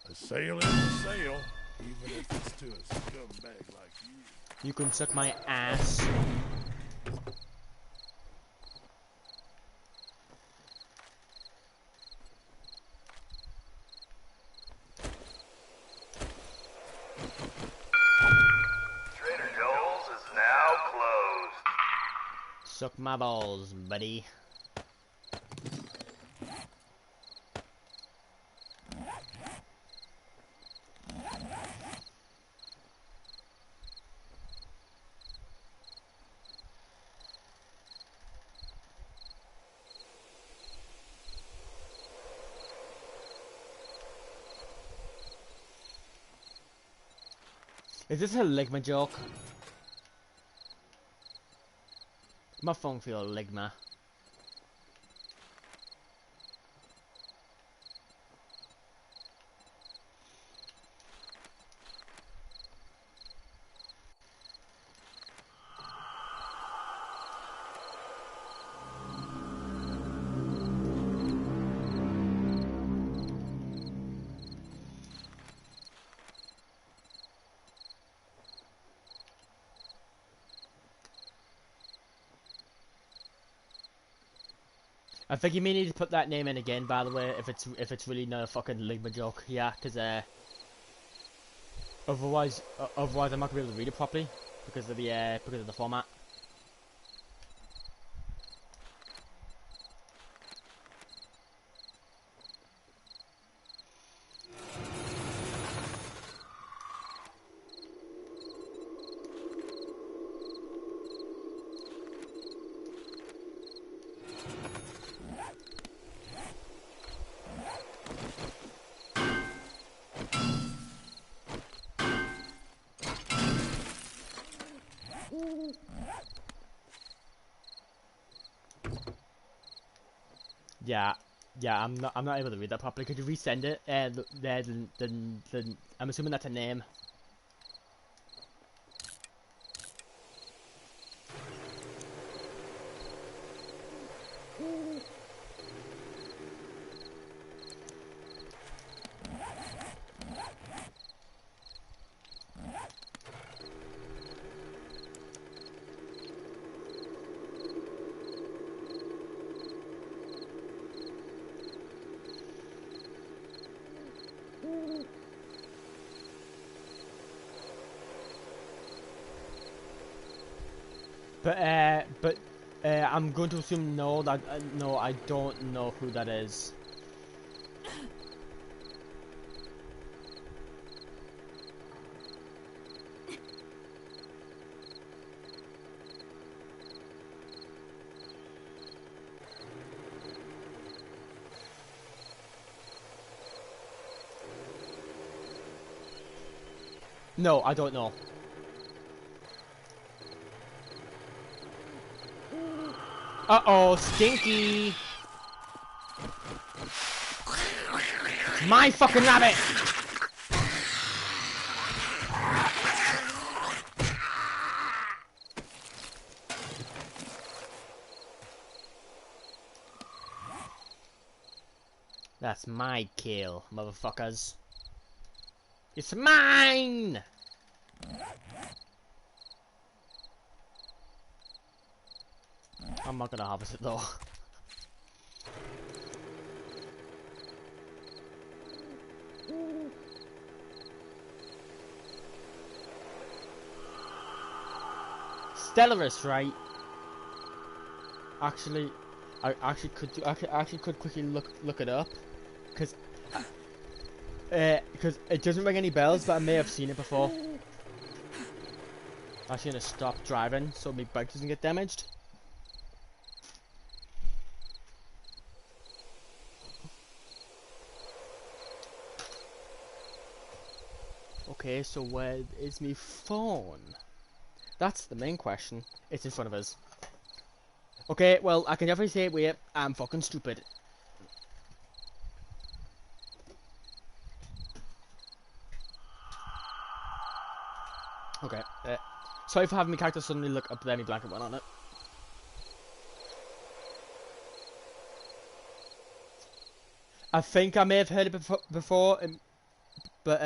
A sale is a sale, even if it's to a scumbag like you.
You can suck my ass.
Trader Joe's is now
Suck my balls, buddy. Is this a Ligma joke? My phone feels Ligma. I think you may need to put that name in again, by the way, if it's really not a fucking Ligma joke. Yeah, because otherwise I'm not gonna be able to read it properly because of the format. Yeah, yeah, I'm not able to read that properly. Could you resend it? Then I'm assuming that's a name. But I'm going to assume no. That no, I don't know who that is. No, I don't know. Uh-oh, Stinky! My fucking rabbit! That's my kill, motherfuckers. It's mine! I'm not gonna harvest it though. Stellaris, right? Actually, I actually could quickly look it up, because it doesn't ring any bells, but I may have seen it before. I'm actually gonna stop driving so my bike doesn't get damaged. Okay, so where is my phone? That's the main question. It's in front of us. Okay, well, I can definitely say, wait, I'm fucking stupid. Okay, sorry for having my character suddenly look up there, my blanket went on it. I think I may have heard it before, but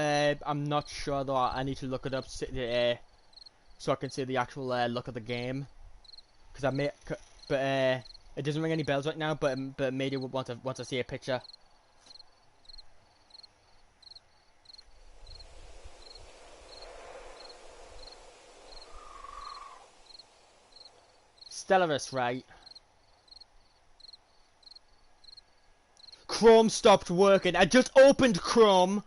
I'm not sure though. I need to look it up so I can see the actual look of the game. Because it doesn't ring any bells right now. But maybe once I see a picture. Stellaris, right? Chrome stopped working. I just opened Chrome.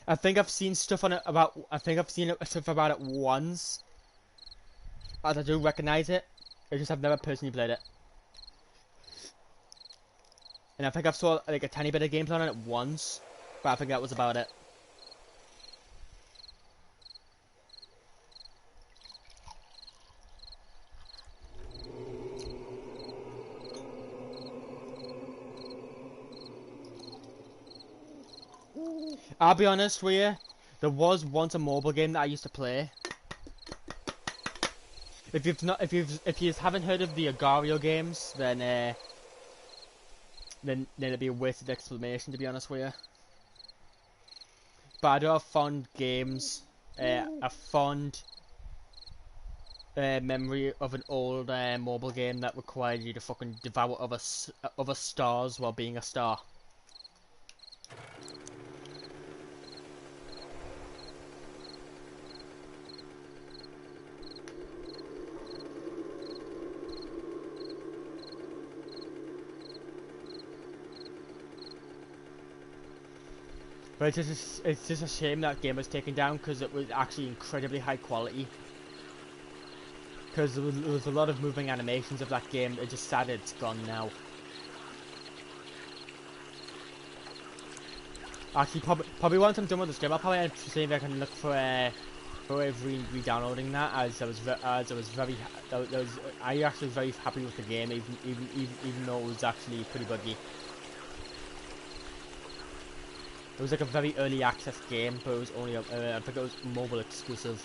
I think I've seen stuff on it about. I think I've seen stuff about it once. As I do recognize it. I just have never personally played it. And I think I've saw like a tiny bit of gameplay on it once, but I think that was about it. I'll be honest with you, there was once a mobile game that I used to play. If you haven't heard of the Agario games, then it'd be a wasted explanation, to be honest with you. But I do have fond games, a fond memory of an old mobile game that required you to fucking devour other stars while being a star. But it's just a shame that game was taken down because it was actually incredibly high quality. Because there was a lot of moving animations of that game. It's just sad it's gone now. Actually, probably once I'm done with this game, I'll probably end up seeing if I can look for re-downloading that. I actually was very happy with the game, even though it was actually pretty buggy. It was like a very early access game, but it was only I think it was mobile exclusive.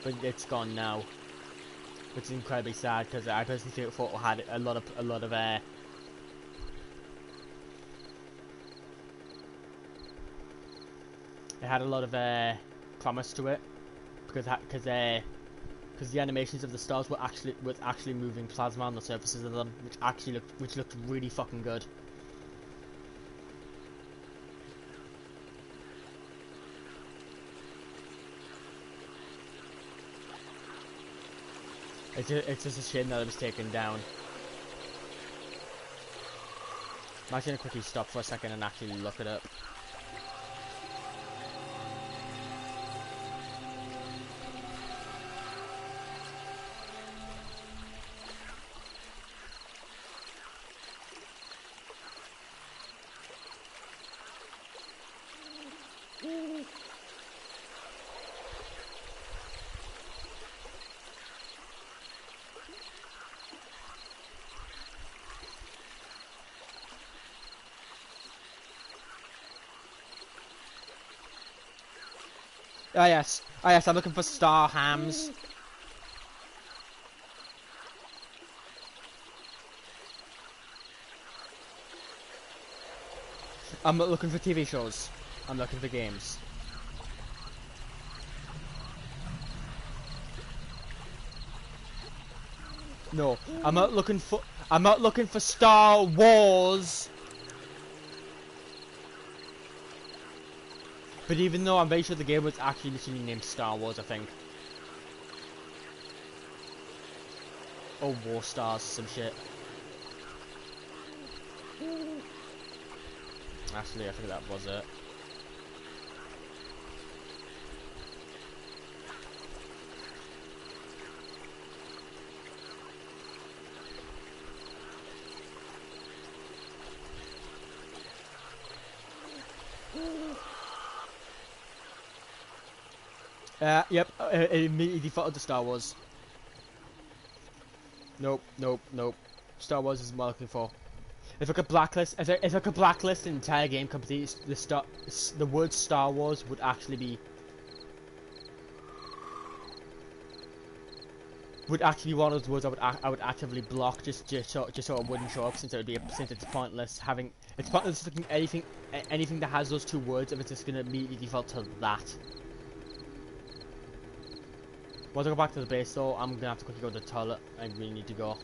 But it's gone now, which is incredibly sad because I personally thought it had a lot of it had a lot of promise to it because the animations of the stars were actually moving plasma on the surfaces of them, which looked really fucking good. It's just a shame that it was taken down. I'm actually gonna quickly stop for a second and actually look it up. Ah yes, I'm looking for Star Hams. I'm not looking for TV shows. I'm looking for games. No, I'm not looking for Star Wars. But even though I'm very sure the game was actually literally named Star Wars, I think. Or War Stars, some shit. Actually, I think that was it. Yep, it immediately defaulted to Star Wars. Nope. Star Wars is what I'm looking for. If I could blacklist an entire game completely, the word Star Wars would actually be one of those words I would actively block just so it wouldn't show up, since it's pointless looking anything that has those two words if it's just gonna immediately default to that. Once I go back to the base though, I'm gonna have to quickly go to the toilet. I really need to go.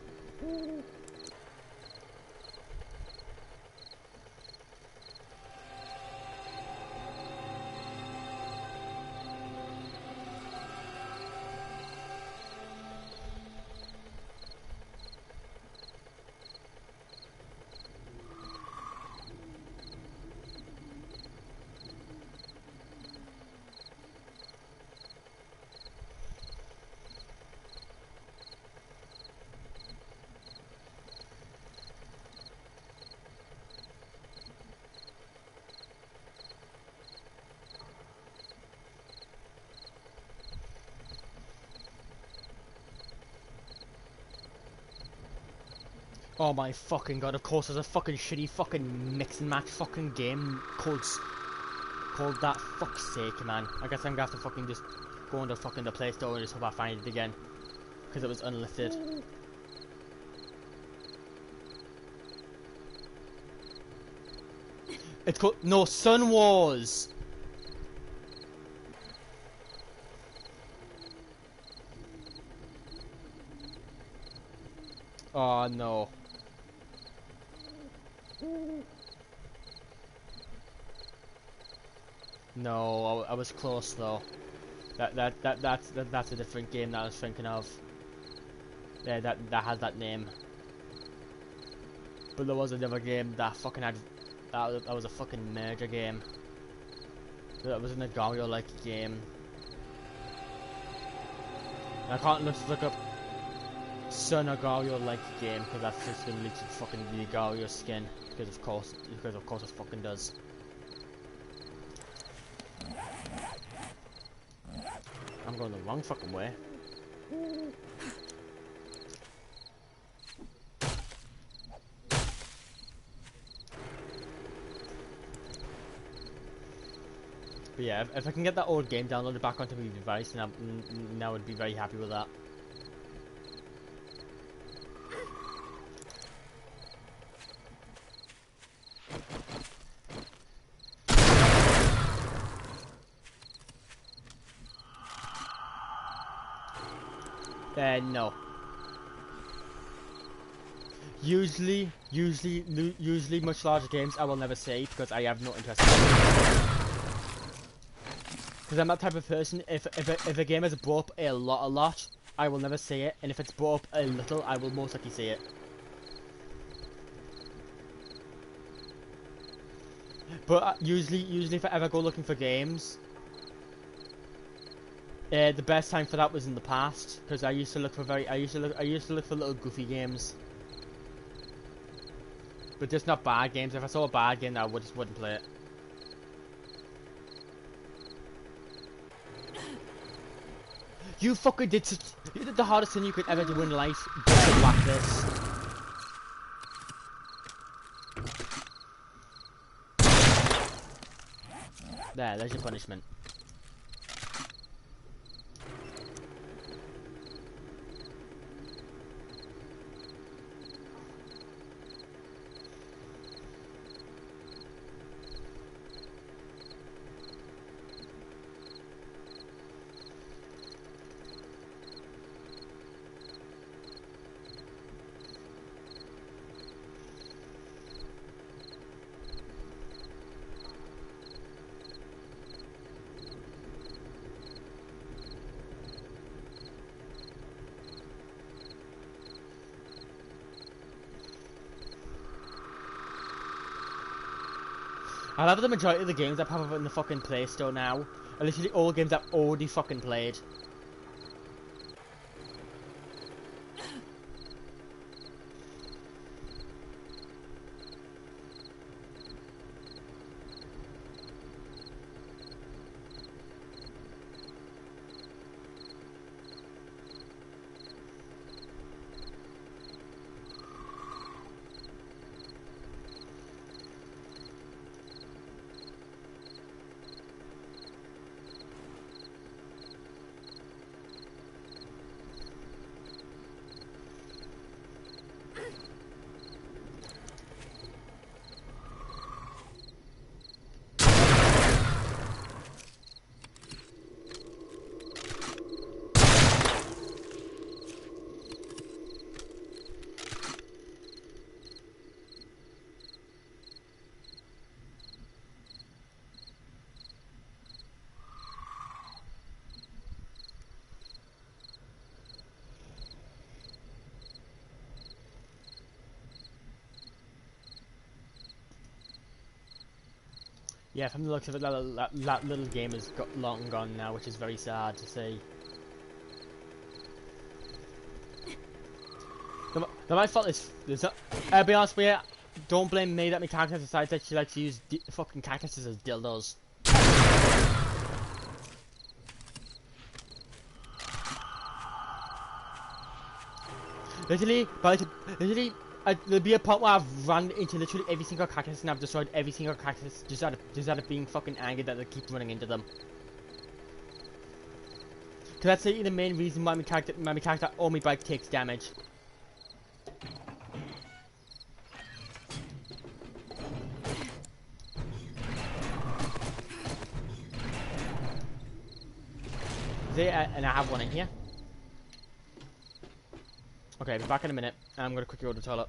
Oh my fucking god, of course there's a fucking shitty fucking mix and match fucking game called that. Fuck's sake, man. I guess I'm gonna have to fucking just go into fucking the Play Store and just hope I find it again. Because it was unlisted. It's called, no, Sun Wars! Oh no. No, I was close though. That's a different game that I was thinking of. Yeah, that has that name. But there was another game that fucking had that was a fucking merger game. That was an Agario like game. And I can't just look up Sun Agario like game because that's just gonna lead to fucking the Agario skin because of course it fucking does. I'm going the wrong fucking way. But yeah, if I can get that old game downloaded back onto my device, then I would be very happy with that. No. Usually much larger games I will never say because I have no interest in it. Because I'm that type of person, if a game is brought up a lot, I will never say it, and if it's brought up a little, I will most likely say it. But usually if I ever go looking for games, the best time for that was in the past, because I used to look for little goofy games. But just not bad games. If I saw a bad game, I just wouldn't play it. You fucking did the hardest thing you could ever do in life. Just to whack this. There's your punishment. I love the majority of the games that pop up in the fucking Play Store now are literally all games I've already fucking played. Yeah, from the looks of it, that little game has got long gone now, which is very sad to see. My fault is not. I'll be honest with you. Don't blame me that my character decides that she likes to use fucking cactuses as dildos. Literally, there'll be a point where I've run into literally every single cactus and I've destroyed every single cactus just out of being fucking angry that they keep running into them. Cause that's the main reason why my character or my bike takes damage. There, and I have one in here. Okay, I'll be back in a minute. I'm gonna quickly go to the toilet.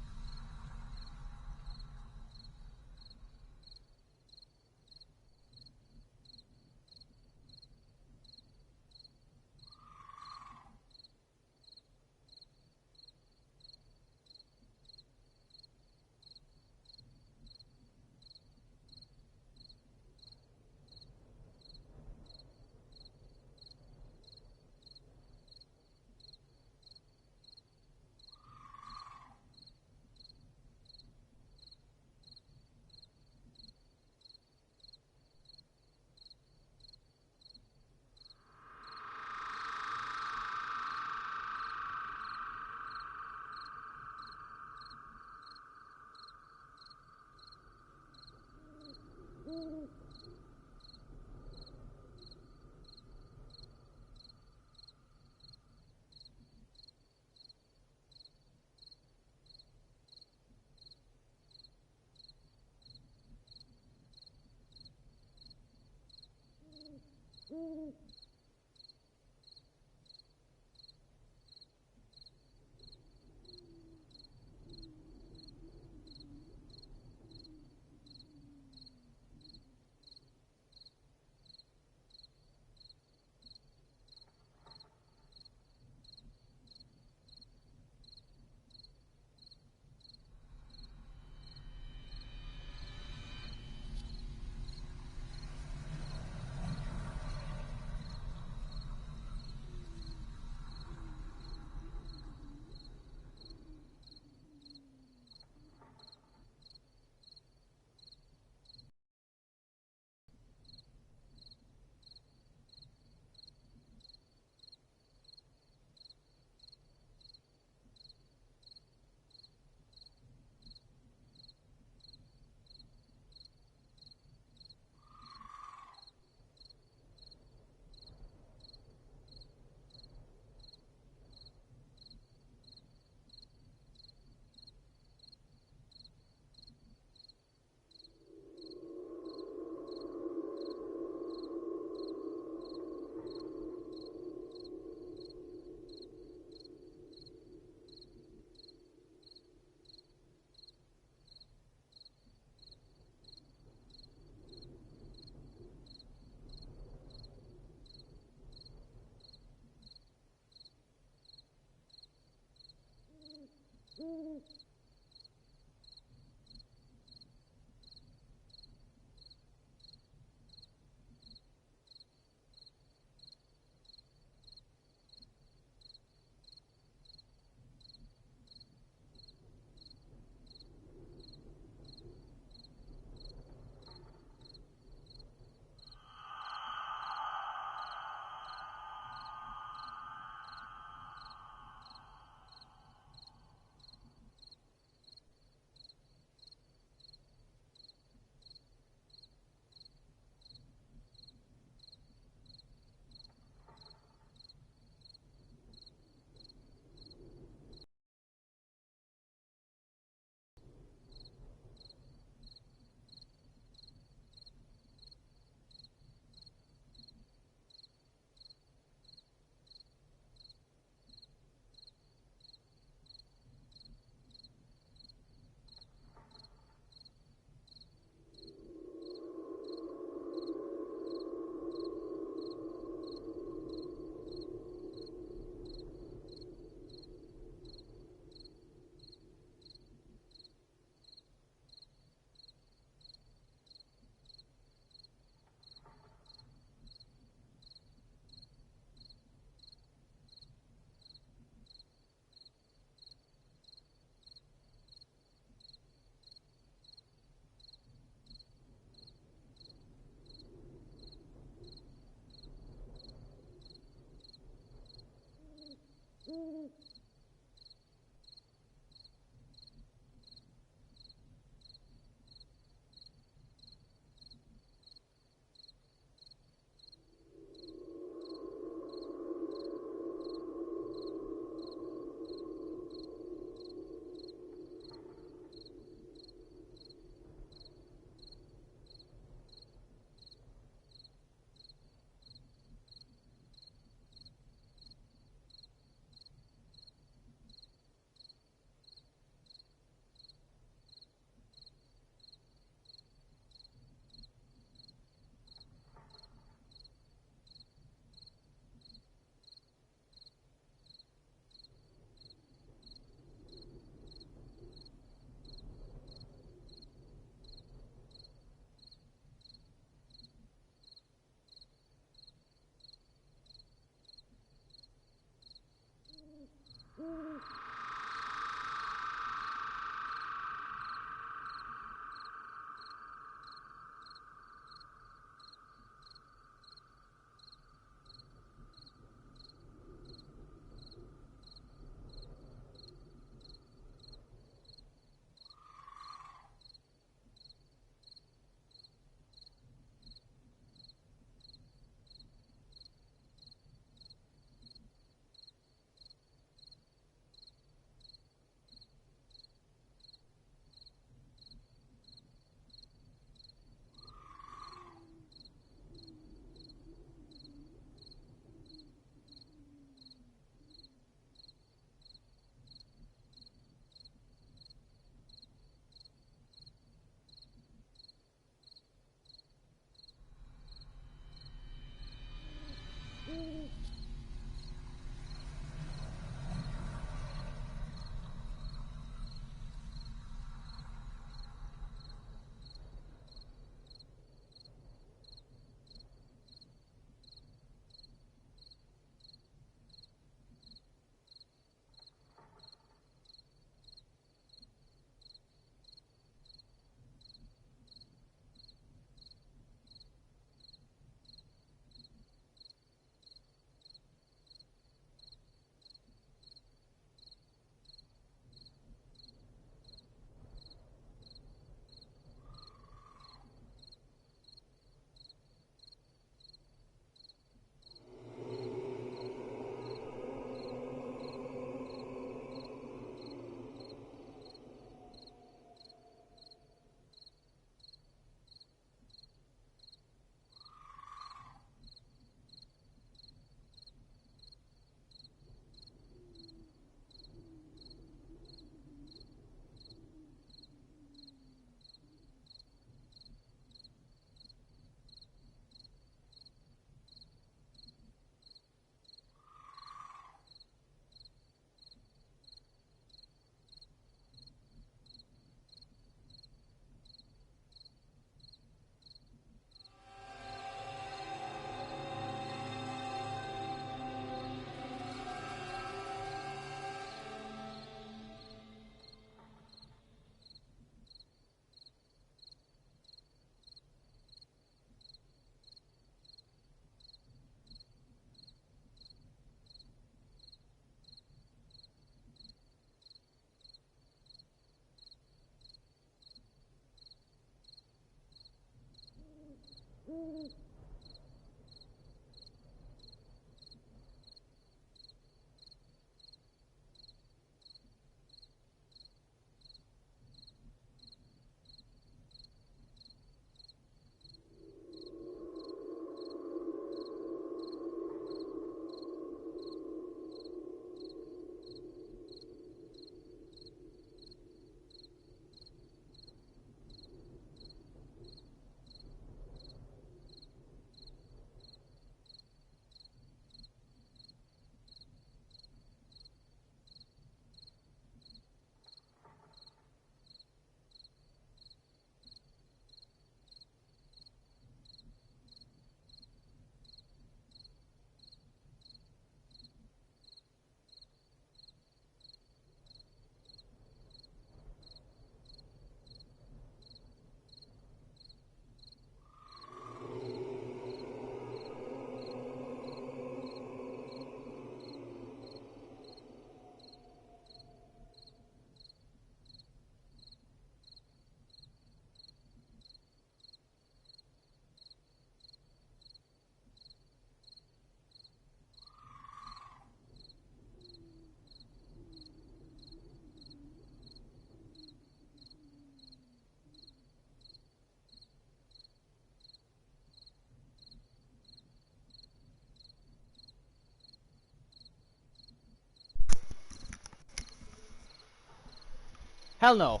Hell no.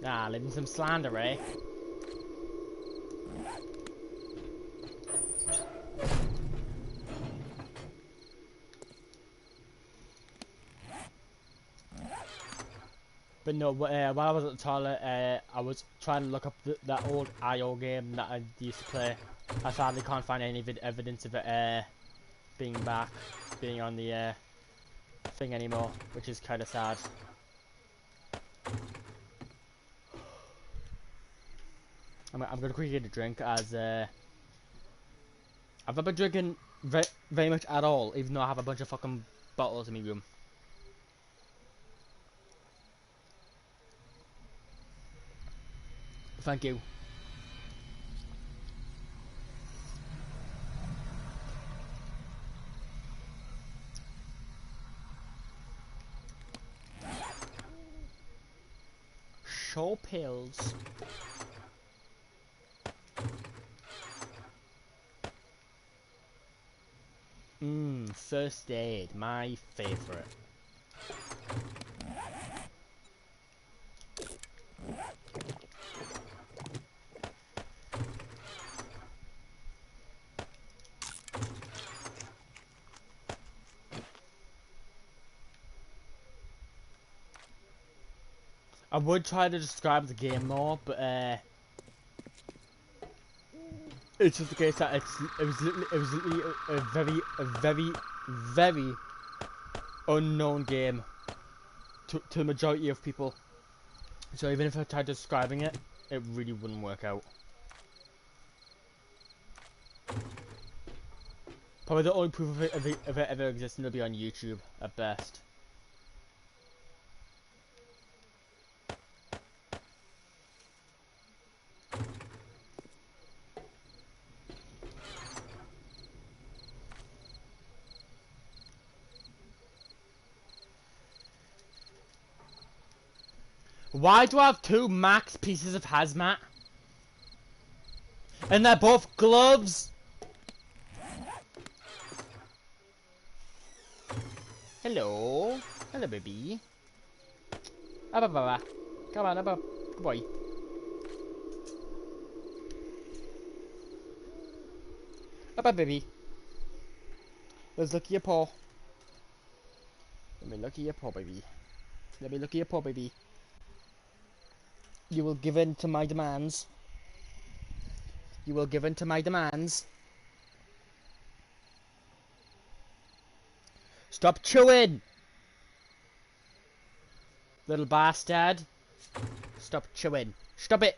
Nah, living some slander, eh? But no, while I was at the toilet, I was trying to look up that old IO game that I used to play. I sadly can't find any evidence of it being back, being on the thing anymore, which is kind of sad. I'm gonna quickly get a drink as I've not been drinking very much at all, even though I have a bunch of fucking bottles in my room. Thank you. Show pills. First aid, my favorite. I would try to describe the game more, but it's just the case that it was literally a very unknown game to the majority of people. So even if I tried describing it, it really wouldn't work out. Probably the only proof of it ever existing will be on YouTube at best. Why do I have two max pieces of hazmat? And they're both gloves? Hello. Hello, baby. Come on, good boy. Baby. Let's look at your paw. Let me look at your paw, baby. Let me look at your paw, baby. You will give in to my demands. You will give in to my demands. Stop chewing! Little bastard. Stop chewing. Stop it!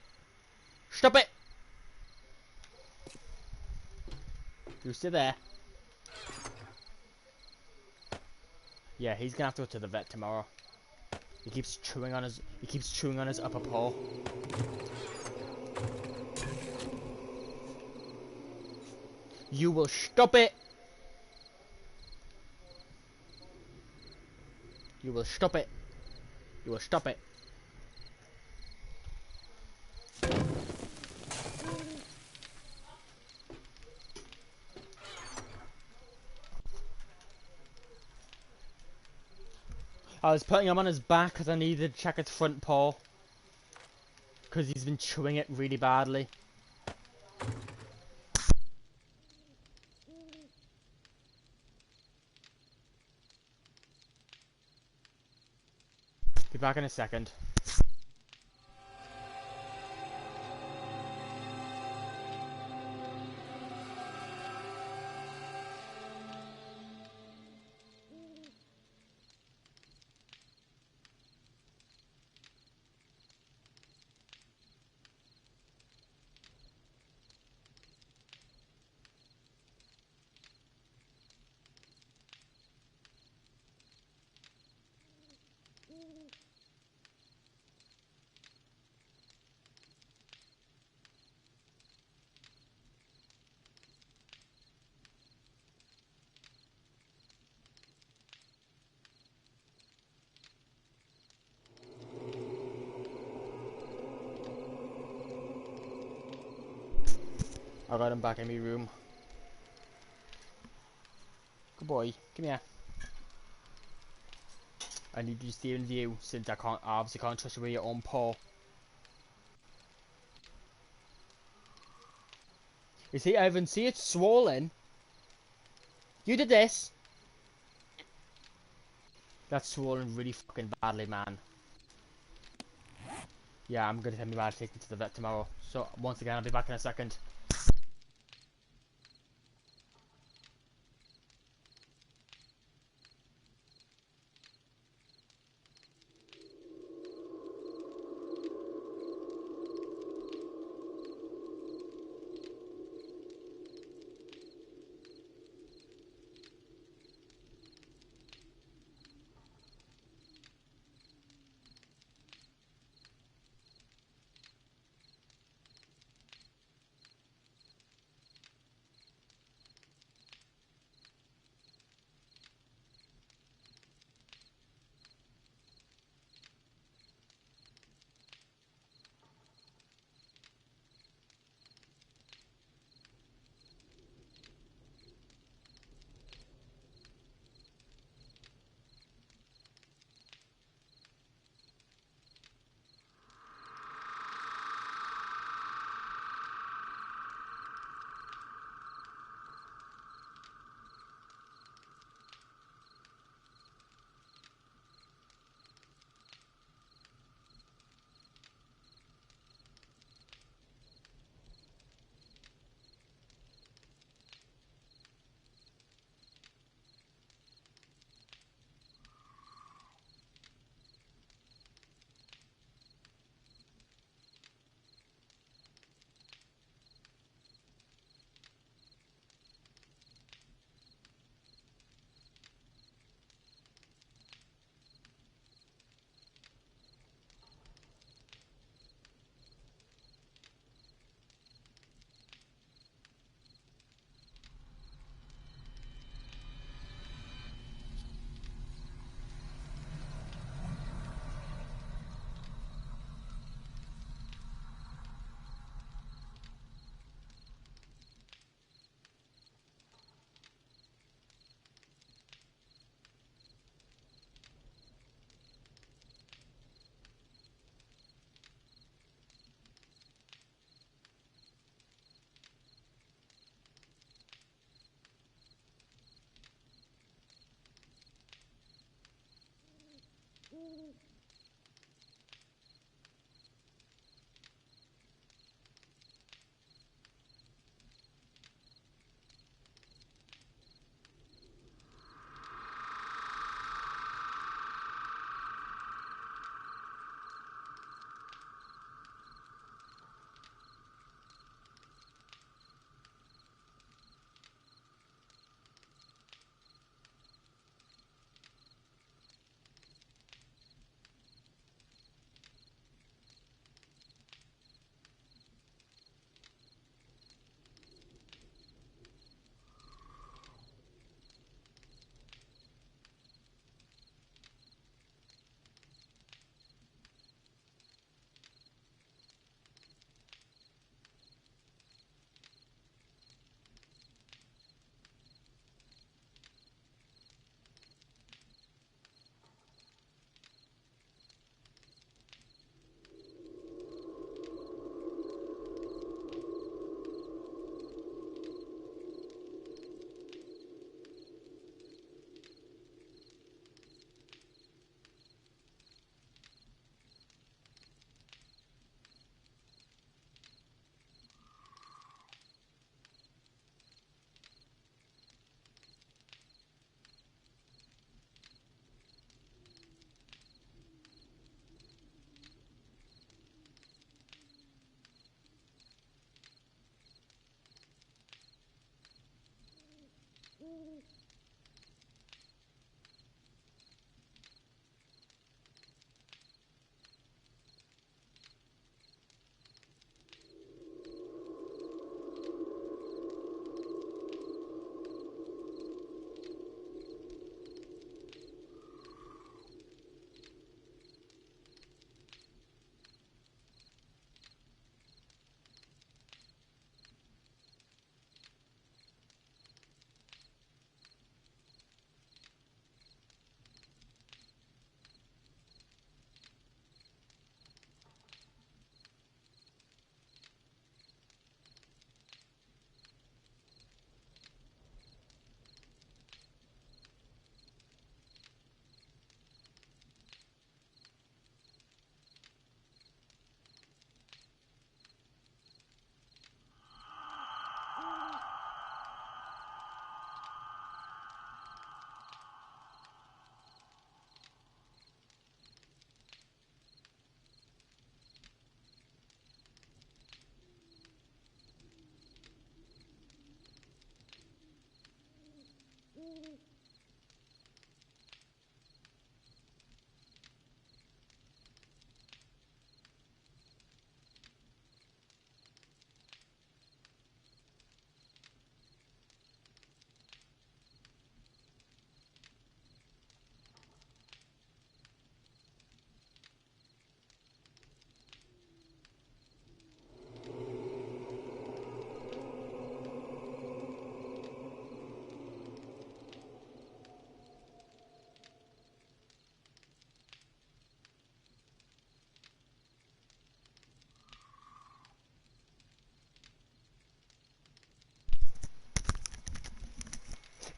Stop it! You stay there. Yeah, he's gonna have to go to the vet tomorrow. He keeps chewing on his upper paw. You will stop it. You will stop it. You will stop it. I was putting him on his back because I needed to check its front paw. Because he's been chewing it really badly. Be back in a second. I got him back in my room. Good boy, come here. I need you to stay in view since I obviously can't trust you with your own paw. You see, Evan, see it's swollen. You did this. That's swollen really fucking badly, man. Yeah, I'm gonna send my dad to take him to the vet tomorrow. So once again, I'll be back in a second.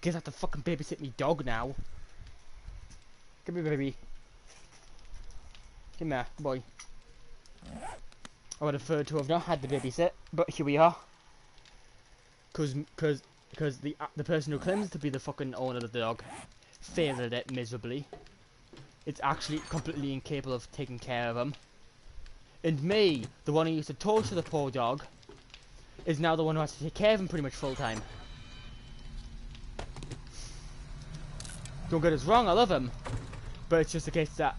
kids have to fucking babysit me dog now. Come here, baby. Come here, boy. I would have preferred to have not had the babysit, but here we are. Cause the person who claims to be the fucking owner of the dog failed at it miserably. It's actually completely incapable of taking care of him. And me, the one who used to torture the poor dog, is now the one who has to take care of him pretty much full time. Don't get us wrong, I love him, but it's just a case that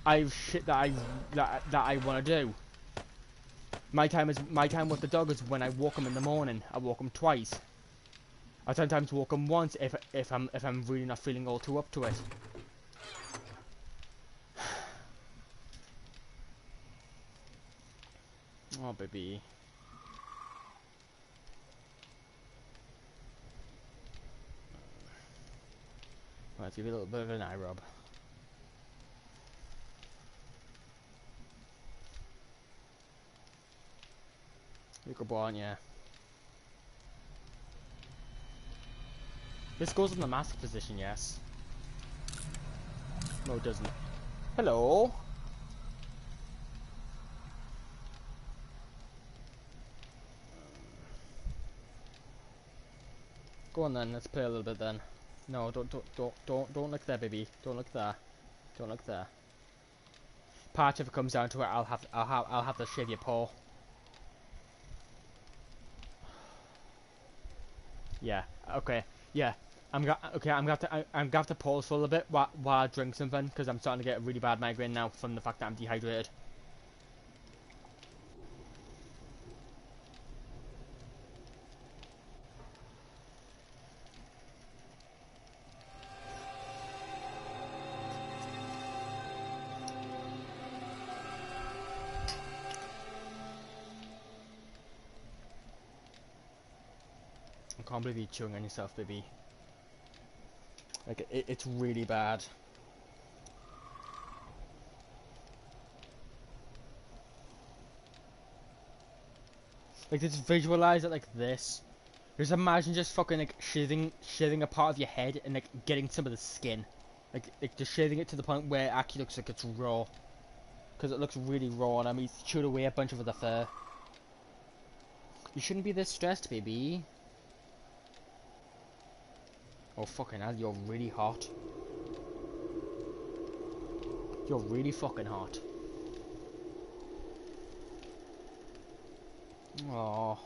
I've shit that I want to do. My time with the dog is when I walk him in the morning. I walk him twice. I sometimes walk him once if I'm really not feeling all too up to it. Oh baby. Let's give you a little bit of an eye rub. You could go on, yeah. This goes in the mask position, yes. No, it doesn't. Hello. Go on then. Let's play a little bit then. No, don't look there, baby. Don't look there. Don't look there. Part if it comes down to it, I'll have to shave your paw. Yeah. Okay. Yeah. I'm gonna have to pause for a little bit while I drink something because I'm starting to get a really bad migraine now from the fact that I'm dehydrated. I can't believe you're chewing on yourself, baby. Like, it's really bad. Like, just visualize it like this. Just imagine just fucking, like, shaving a part of your head and, like, getting some of the skin. Like just shaving it to the point where it actually looks like it's raw. Because it looks really raw, and I mean, it's chewed away a bunch of the fur. You shouldn't be this stressed, baby. Oh, fucking hell, you're really hot. You're really fucking hot. Oh.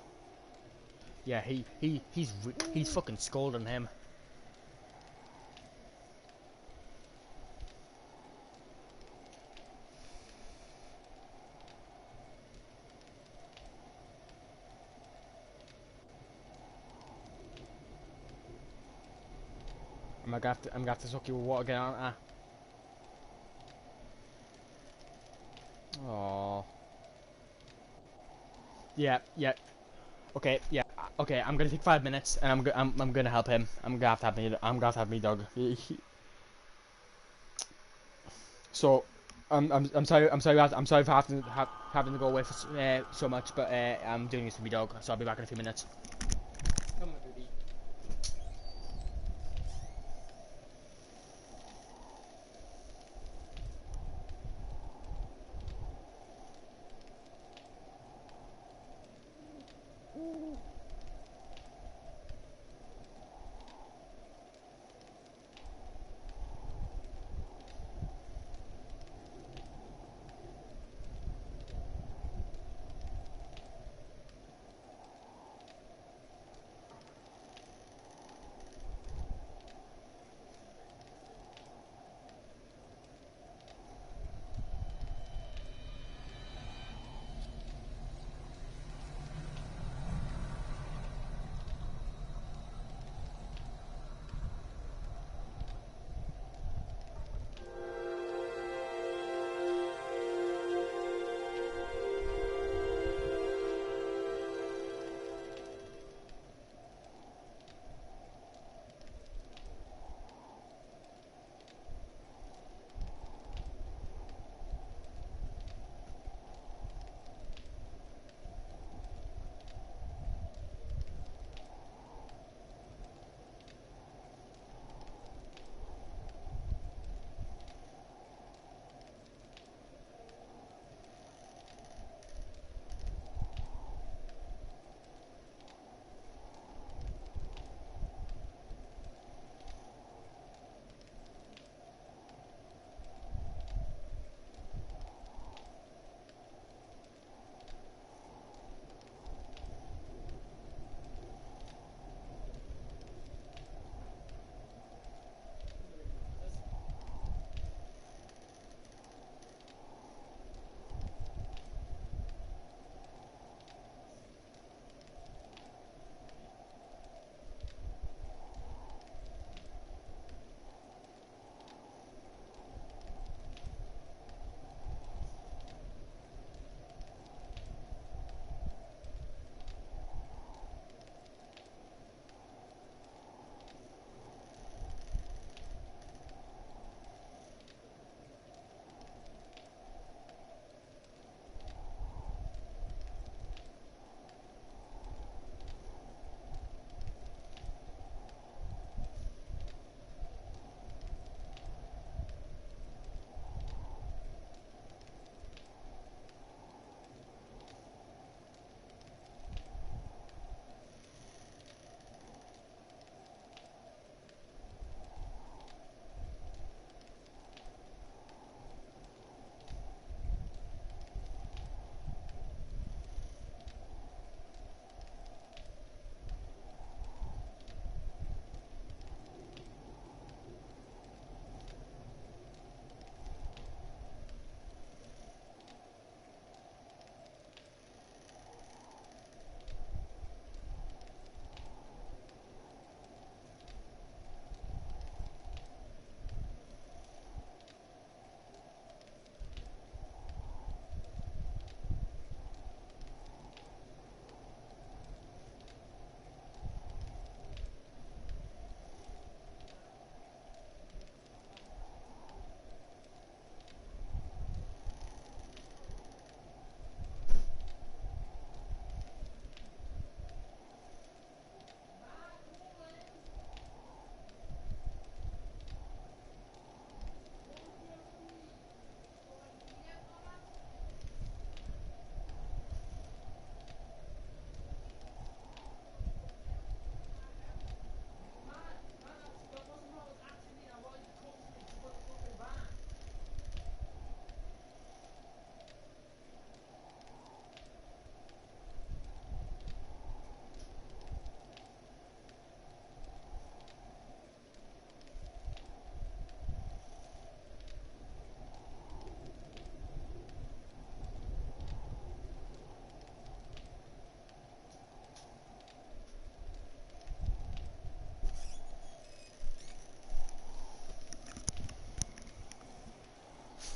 Yeah, he's fucking scolding him. I'm gonna have to suck your water again, aren't I? Oh. Yeah, yeah. Okay, yeah. Okay, I'm gonna take 5 minutes, and I'm gonna help him. I'm gonna have to have me dog. So, I'm sorry for having to go away for so much, but I'm doing this for me dog, so I'll be back in a few minutes. Come on, baby.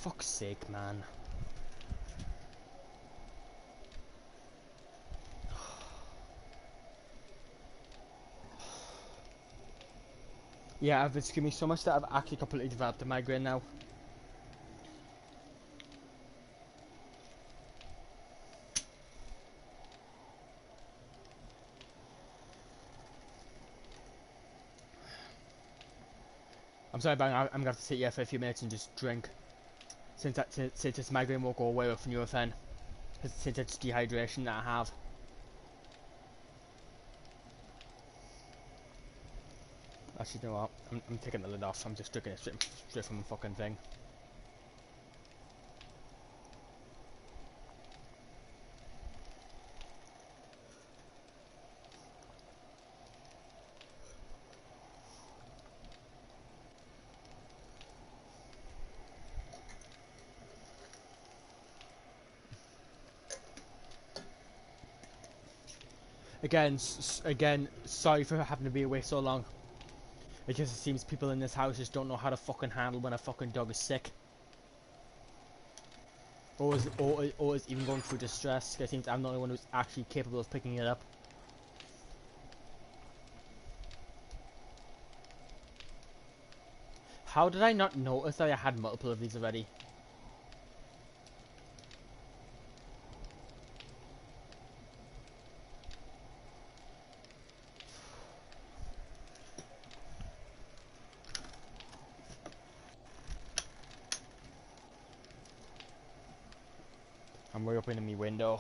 fuck's sake, man. Yeah, I've been screaming so much that I've actually completely developed a migraine now. I'm sorry, Bang, I'm gonna have to sit here for a few minutes and just drink. Since this migraine won't go away with Nurofen. Since it's dehydration that I have. Actually, you know what? I'm taking the lid off. I'm just drinking it straight from the fucking thing. Again, sorry for having to be away so long. It just seems people in this house just don't know how to fucking handle when a fucking dog is sick. Or is even going through distress. It seems I'm the only one who's actually capable of picking it up. How did I not notice that I had multiple of these already? I'm reopening my window.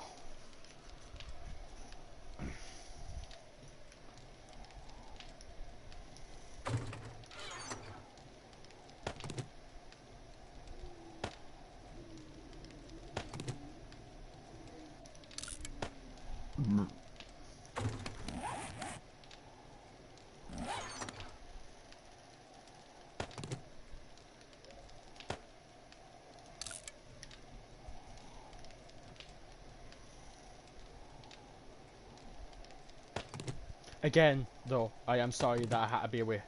Again, though, I am sorry that I had to be away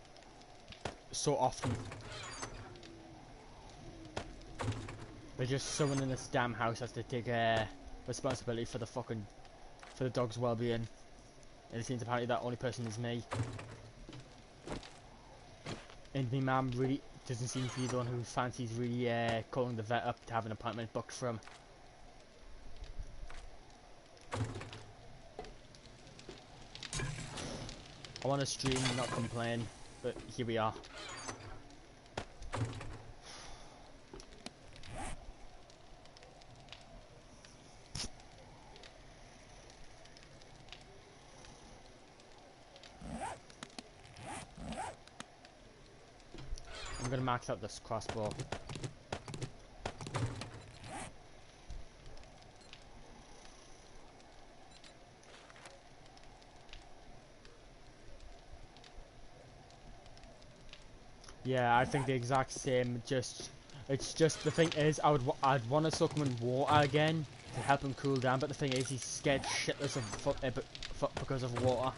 so often. But just someone in this damn house has to take responsibility for the dog's well-being. And it seems apparently that only person is me. And my mum really doesn't seem to be the one who fancies really calling the vet up to have an appointment booked for him. I want to stream, not complain, but here we are. I'm gonna max out this crossbow. Yeah, I think the exact same. It's just the thing is, I'd want to soak him in water again to help him cool down. But the thing is, he's scared shitless because of water.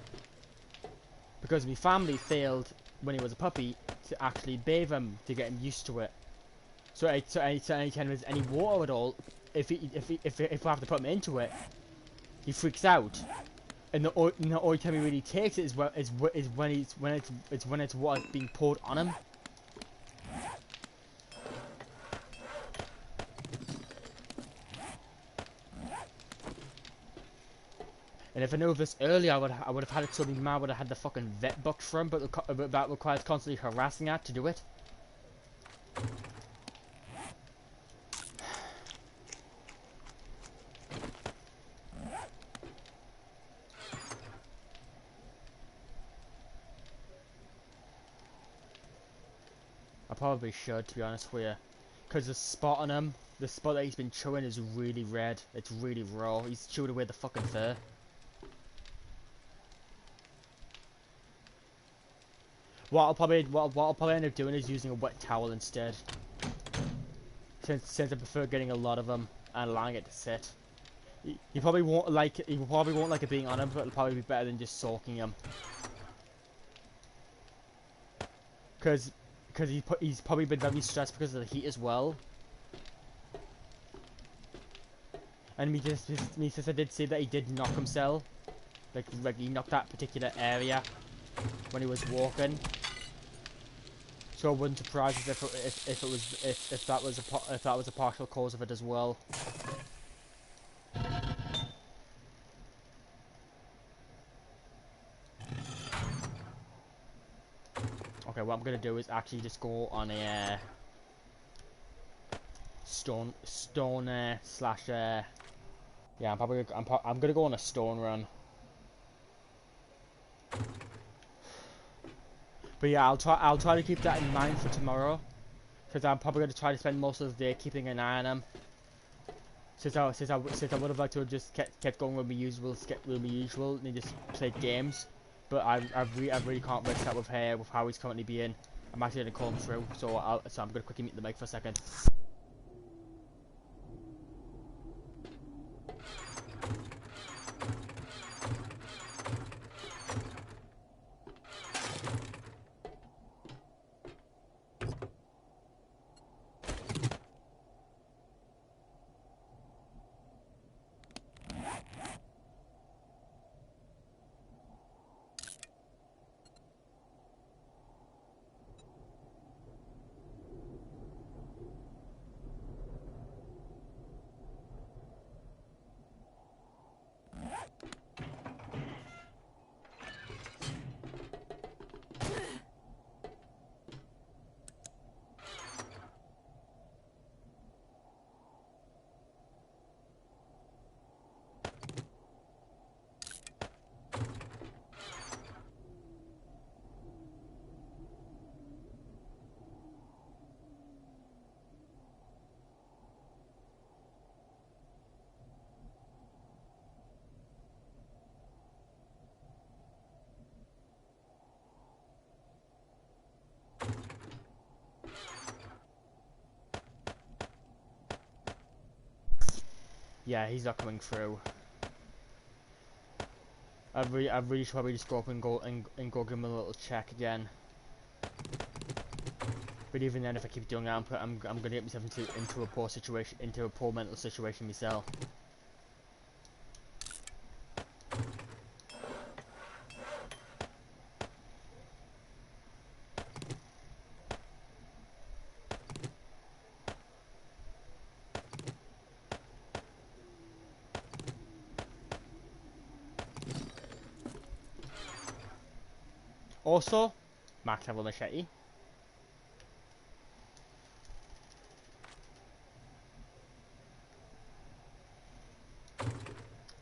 Because my family failed when he was a puppy to actually bathe him to get him used to it. So anytime there's any water at all, if we have to put him into it, he freaks out. And the only time he really takes it is when it's water being poured on him. And if I knew this earlier, I would have had it so my mum would have had the fucking vet booked for him, but that requires constantly harassing her to do it. I probably should, to be honest with you. Because the spot on him, the spot that he's been chewing is really red. It's really raw. He's chewed away the fucking fur. What I'll probably end up doing is using a wet towel instead. Since I prefer getting a lot of them and allowing it to sit. You probably won't like it. You probably won't like it being on him, but it'll probably be better than just soaking him. Because he's probably been very stressed because of the heat as well. And me sister did say that he did knock himself. Like he knocked that particular area when he was walking. So I wouldn't surprise us if that was a partial cause of it as well. Okay, what I'm gonna do is actually just go on a stone slash yeah, I'm gonna go on a stone run. But yeah, I'll try to keep that in mind for tomorrow, because I'm probably gonna try to spend most of the day keeping an eye on them. Since I would have liked to have just kept going with my usual and just played games, but I really can't risk that with how he's currently being. I'm actually gonna call him through, so I'm gonna quickly mute the mic for a second. Yeah, he's not coming through. I really should probably just go up and go give him a little check again. But even then, if I keep doing that, I'm gonna get myself into a poor mental situation myself. Also, max level machete.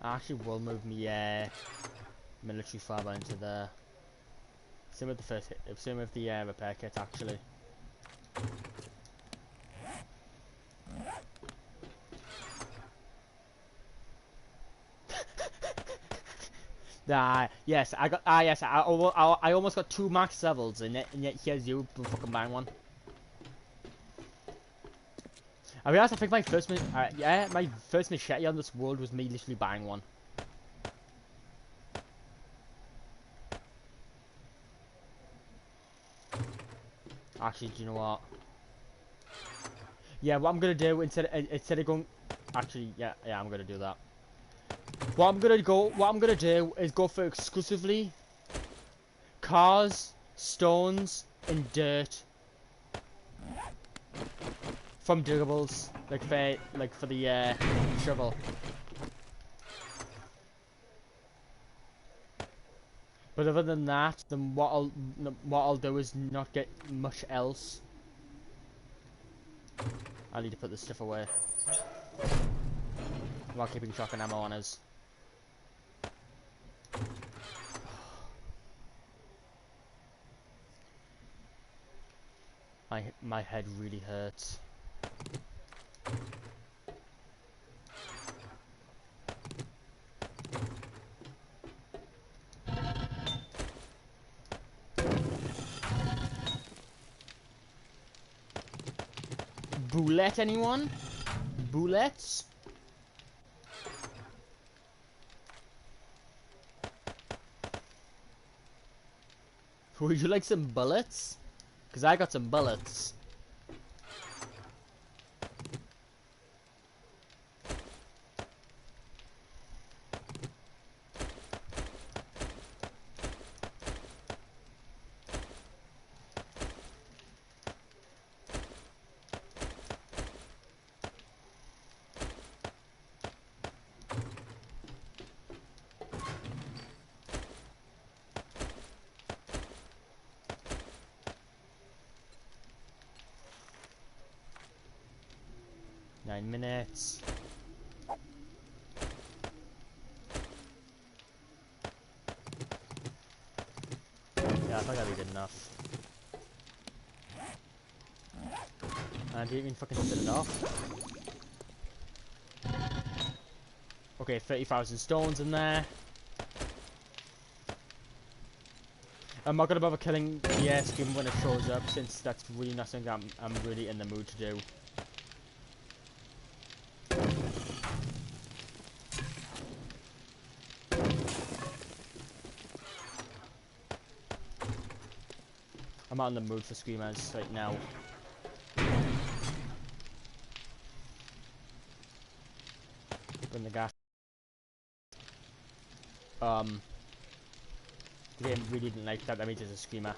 I actually will move me military fiber into there. Same with the same with the repair kit actually. Yes, I got. Yes, I almost got 2 max levels, and yet here's you fucking buying one. I realized I think my first machete on this world was me literally buying one. Actually, do you know what? Yeah, what I'm gonna do instead of going, actually, yeah, I'm gonna do that. What I'm gonna do is go for exclusively cars, stones, and dirt from durables, like for the shovel. But other than that, then what I'll do is not get much else. I need to put this stuff away while keeping shotgun ammo on us. My head really hurts. Boulette, anyone? Boulettes? Would you like some bullets? Because I got some bullets. 29 minutes. Yeah, I think that'll be good enough. And I didn't even fucking set it off. Okay, 30,000 stones in there. I'm not gonna bother killing the air skim when it shows up, since that's really not something I'm really in the mood to do. I'm not in the mood for screamers right now. Bring the gas. The game really didn't like that means it's a screamer.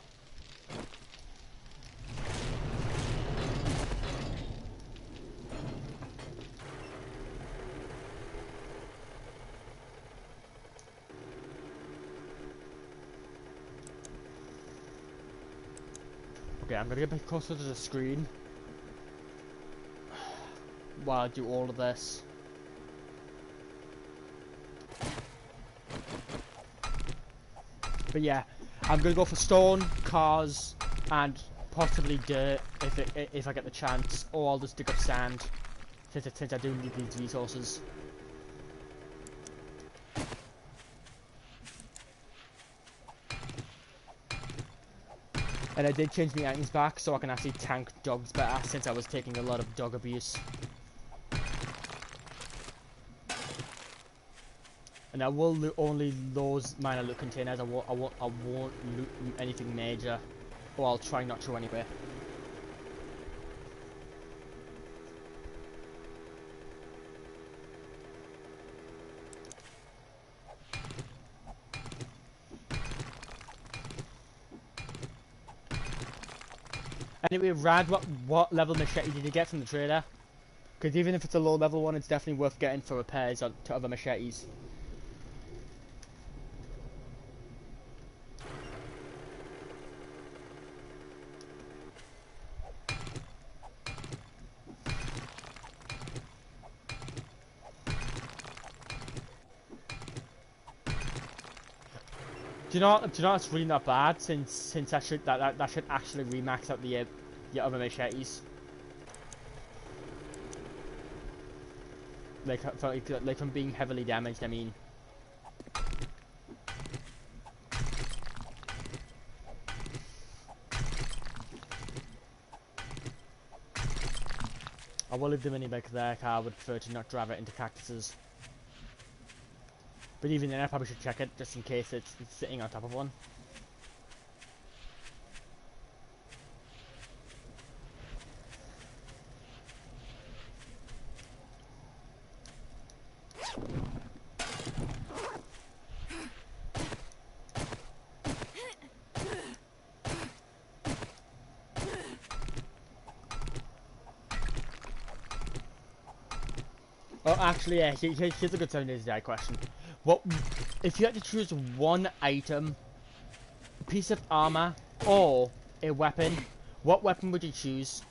Okay, I'm gonna get a bit closer to the screen while I do all of this. But yeah, I'm gonna go for stone, cars, and possibly dirt if I get the chance, or I'll just dig up sand since I do need these resources. And I did change my items back so I can actually tank dogs better since I was taking a lot of dog abuse. And I will loot only those minor loot containers. I won't loot anything major, or I'll try not to anyway. Anyway, Rad, what level machete did you get from the trader? Because even if it's a low level one, it's definitely worth getting for repairs to other machetes. Do you know it's really not bad since that should actually remax out the other machetes. Like from being heavily damaged, I mean. I will leave the mini bike there, 'cause I would prefer to not drive it into cactuses. But even then, I probably should check it just in case it's sitting on top of one. Oh, actually, yeah, here's a good time to die question. What if you had to choose one item, a piece of armor, or a weapon? What weapon would you choose?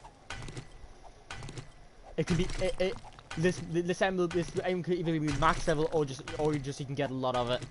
It can be this item could either be max level or just you can get a lot of it.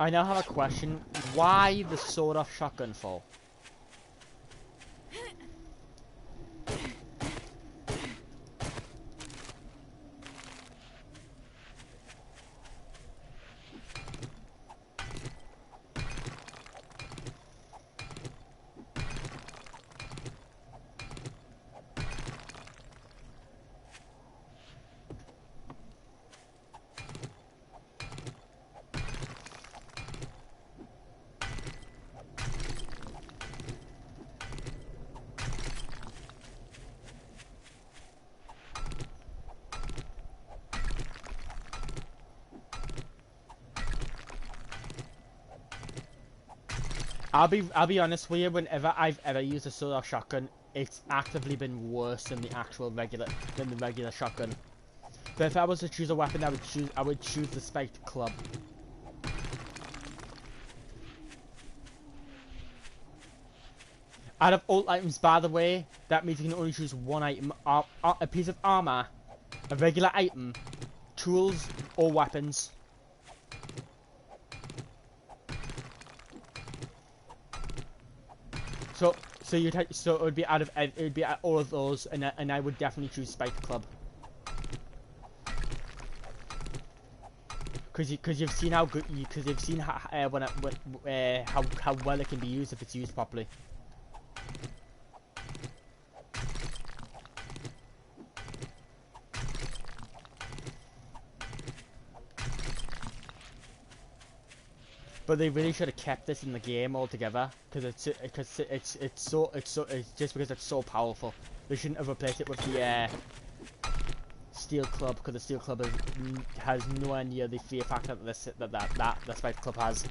I now have a question. Why the sawed-off shotgun for? I'll be honest with you. Whenever I've ever used a sawed-off shotgun, it's actively been worse than the regular shotgun. But if I was to choose a weapon, I would choose the spiked club. Out of all items, by the way, that means you can only choose one item: a piece of armor, a regular item, tools, or weapons. So it would be all of those, and I would definitely choose spiked club. Because you've seen how good you've seen how well it can be used if it's used properly. But they really should have kept this in the game altogether, because it's just because it's so powerful. They shouldn't have replaced it with the steel club, because the steel club has nowhere near the fear factor that the spiked club has.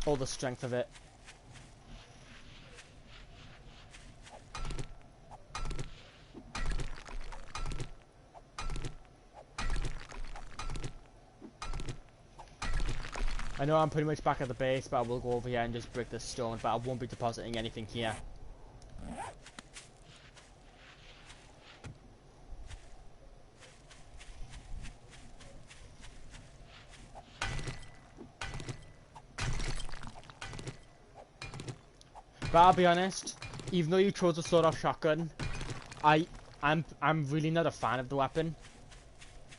All the strength of it. I know I'm pretty much back at the base, but I will go over here and just break this stone, but I won't be depositing anything here. But I'll be honest, even though you chose a sawed-off shotgun, I'm really not a fan of the weapon,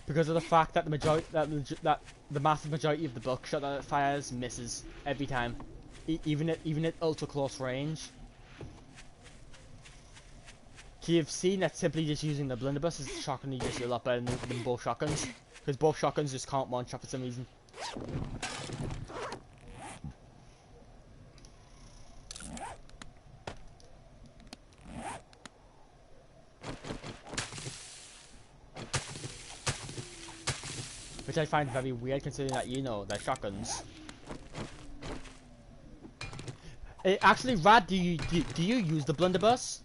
because of the fact that the massive majority of the buckshot that it fires misses every time, even at ultra close range. You've seen that simply just using the blunderbuss is shockingly just a lot better than both shotguns, because both shotguns just can't one-shot for some reason. Which I find very weird, considering that they're shotguns. Actually, Rad, do you use the blunderbuss?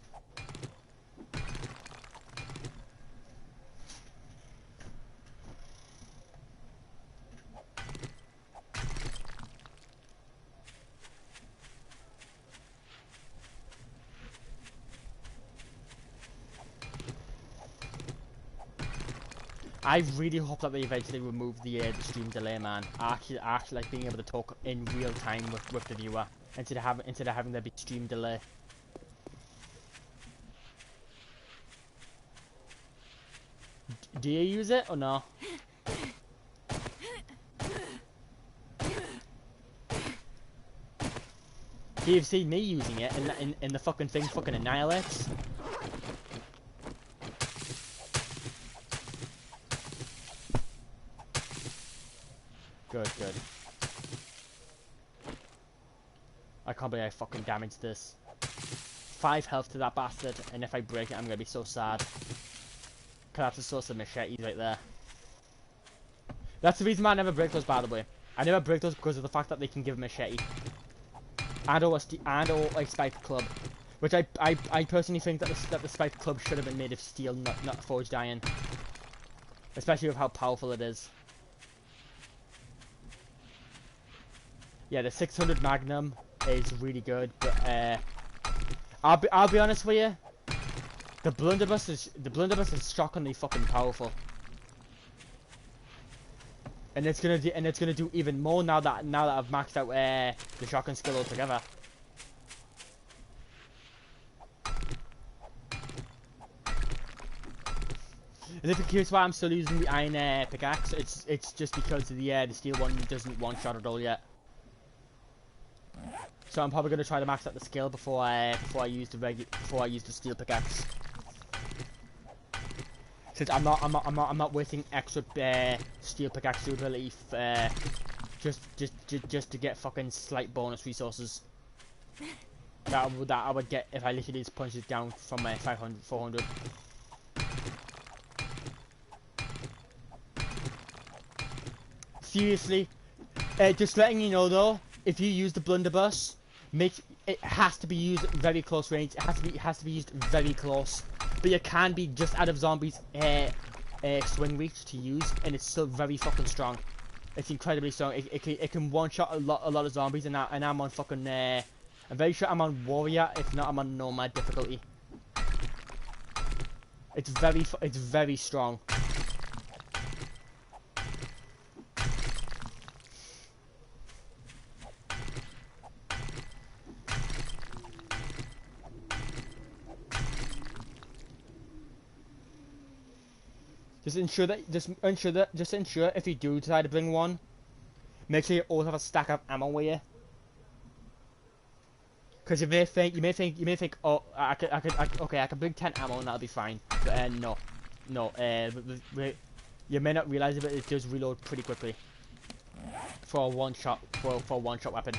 I really hope that they eventually remove the stream delay, man. I actually like being able to talk in real time with the viewer instead of having there be stream delay. Do you use it or no? You've seen me using it, and the fucking thing fucking annihilates. Good. I can't believe I fucking damaged this. 5 health to that bastard, and if I break it, I'm gonna be so sad. Cause that's a source of machetes right there. That's the reason why I never break those, by the way. I never break those because of the fact that they can give a machete. And or a spiked club. Which I personally think that the spiked club should have been made of steel, not forged iron. Especially with how powerful it is. Yeah, the 600 Magnum is really good, but I'll be honest with you. The blunderbuss is shockingly fucking powerful, and it's gonna do even more now that I've maxed out the shotgun skill altogether. And if you're curious why I'm still using the iron pickaxe, it's just because the steel one doesn't one shot at all yet. So I'm probably gonna try to max out the skill before I use the steel pickaxe. Since I'm not wasting extra steel pickaxe durability just to get fucking slight bonus resources that I would get if I literally just punch it down from 500 400. Seriously, just letting you know though, if you use the blunderbuss, it has to be used at very close range. It has to be used very close. But you can be just out of zombies swing reach to use, and it's still very fucking strong. It's incredibly strong. It can one shot a lot of zombies, and I'm on fucking I'm very sure I'm on warrior. If not, I'm on nomad difficulty. It's very strong. Just ensure if you do decide to bring one, make sure you always have a stack of ammo with you. Because you may think, oh, I can bring 10 ammo and that'll be fine. But no, you may not realize it, but it does reload pretty quickly for a one shot weapon.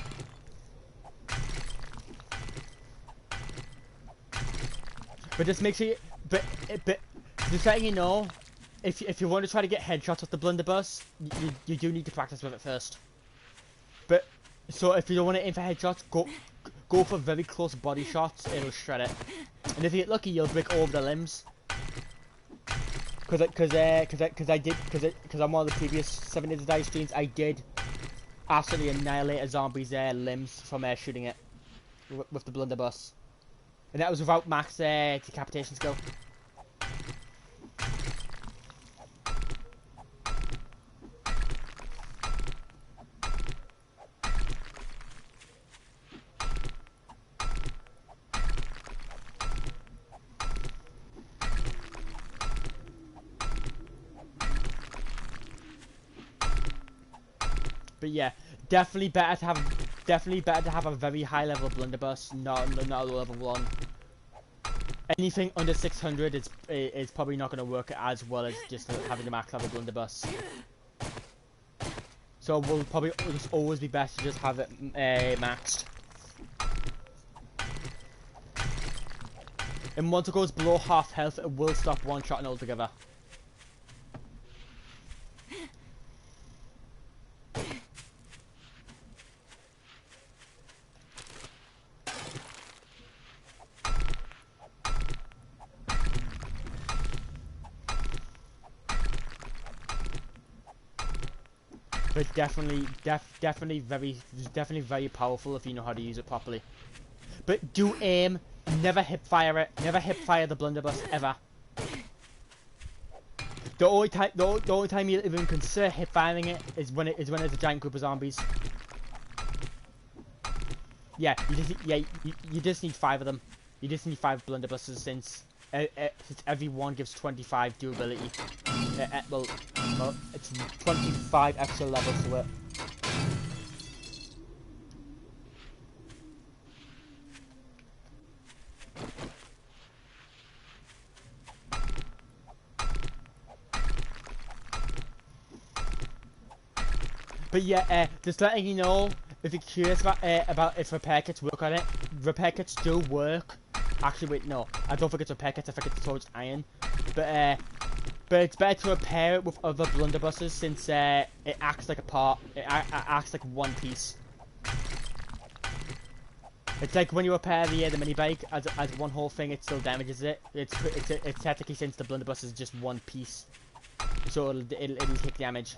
But just make sure you, but just letting you know, if you want to try to get headshots with the blunderbuss, you do need to practice with it first. But so if you don't want to aim for headshots, go for very close body shots. It'll shred it. And if you get lucky, you'll break all of the limbs. Because on one of the previous 7 Days to Die streams, I did absolutely annihilate a zombie's limbs from shooting it with the blunderbuss, and that was without max decapitation skill. But yeah, definitely better to have a very high level blunderbuss, not a level 1. Anything under 600 is probably not going to work as well as just having a max level blunderbuss. So we'll probably just always be best to just have it maxed. And once it goes below half health, it will stop one-shotting altogether. But definitely very powerful if you know how to use it properly. But do aim, never hip fire it, never hip fire the blunderbuss ever. The only time you even consider hip firing it is when it's a giant group of zombies. Yeah, you just need 5 of them. You just need 5 blunderbusses since every one gives 25 durability. Well, it's 25 extra levels to it. But yeah, just letting you know, if you're curious about if repair kits work on it, repair kits do work. Actually, wait, no, I don't think it's repair kits. I think it's towards iron. But it's better to repair it with other blunderbusses since it acts like a part. It acts like one piece. It's like when you repair the mini bike as one whole thing, it still damages it. It's technically, since the blunderbuss is just one piece, so it'll take damage.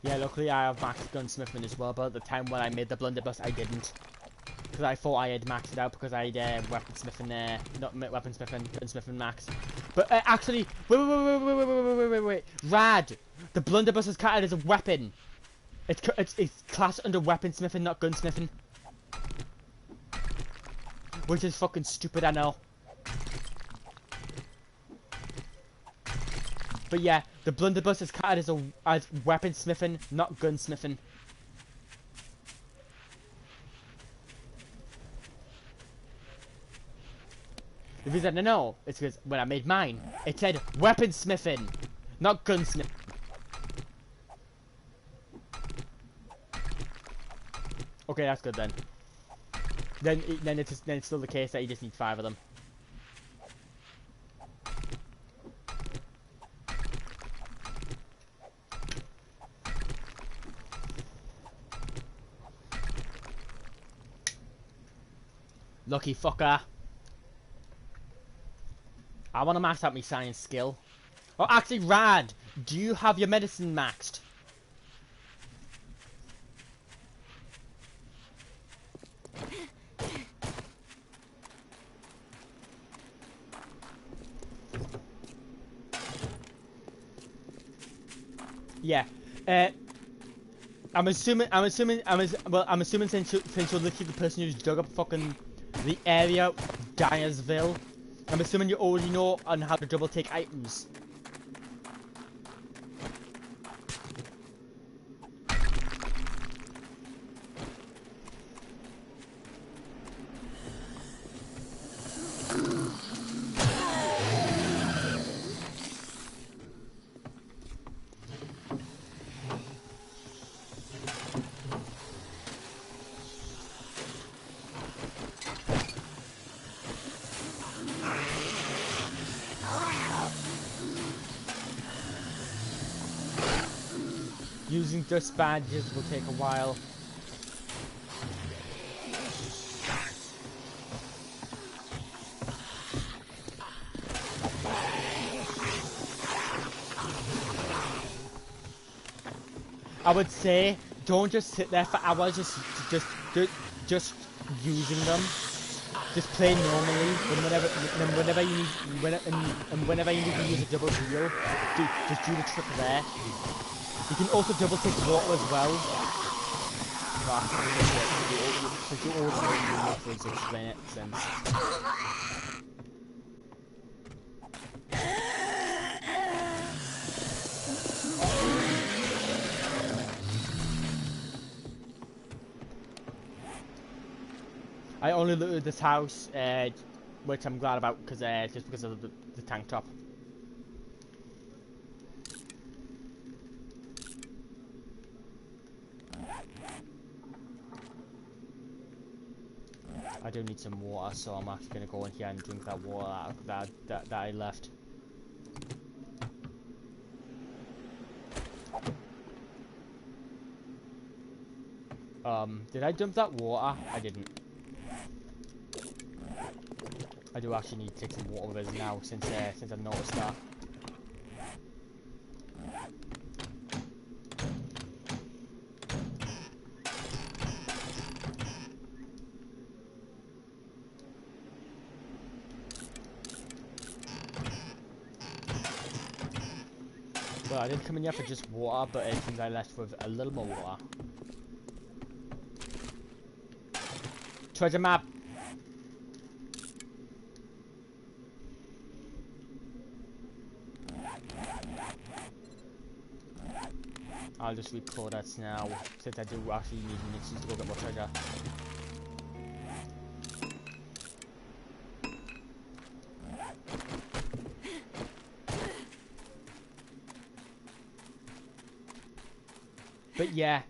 Yeah, luckily I have maxed gunsmithing as well, but at the time when I made the blunderbuss, I didn't. Because I thought I had maxed it out because I had weaponsmithing, not weaponsmithing, gunsmithing max. But actually, wait. Rad! The blunderbuss is counted as a weapon. It's classed under weaponsmithing, not gunsmithing. Which is fucking stupid, I know. But yeah, the blunderbuss is counted as weaponsmithing, not gunsmithing. The reason I know is because when I made mine, it said weaponsmithing, not gunsmith. Okay, that's good then. Then it's still the case that you just need 5 of them. Lucky fucker. I want to max out my science skill. Oh, actually, Rad, do you have your medicine maxed? Yeah. I'm assuming since you're literally the person who's dug up fucking the area of Dyersville, I'm assuming you already know on how to double take items. Using dust badges will take a while. I would say don't just sit there for hours just using them. Just play normally, and whenever you need to use a double heal, just do the trick there. You can also double take water as well. Since you already know enough to explain it since. I only looted this house, which I'm glad about, because just because of the tank top. I do need some water, so I'm actually gonna go in here and drink that water that I left. Did I dump that water? I didn't. I do actually need to take some water with us now since I've noticed that. Well, I did come in here for just water, but it seems I left with a little more water. Treasure map! I'll just record that now, since I do actually need munitions to go get more treasure. But yeah,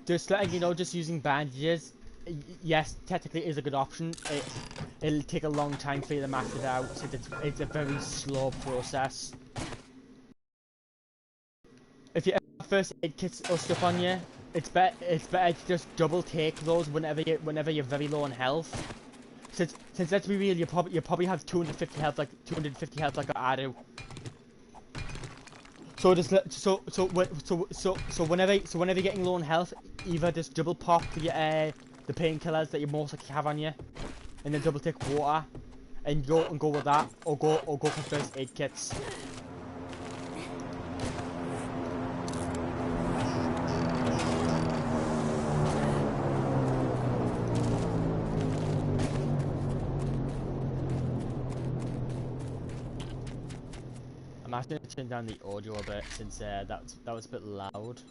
just letting you know, just using bandages, yes, technically is a good option. It'll take a long time for you to max it out, since it's a very slow process. If you have first aid kits or stuff on you, it's better to just double take those whenever you're very low on health. Since let's be real, you probably have 250 health like I do. So whenever you're getting low on health, either just double pop the painkillers that you most likely have on you, and then double take water, and go with that, or go for first aid kits. I'm actually going to turn down the audio a bit since that was a bit loud.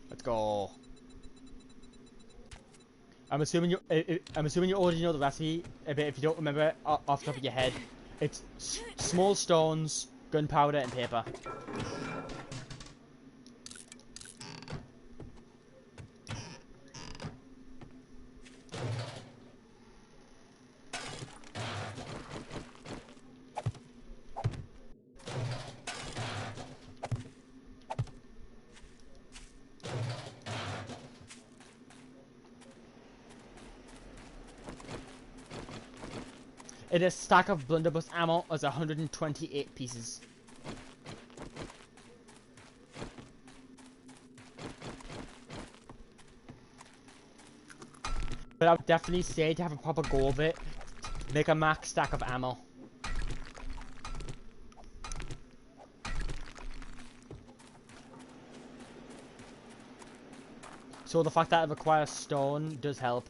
Let's go. I'm assuming you already know the recipe, but if you don't remember it off the top of your head, it's small stones, gunpowder, and paper. In a stack of blunderbuss ammo is 128 pieces. But I would definitely say to have a proper go of it, make a max stack of ammo. So the fact that it requires stone does help.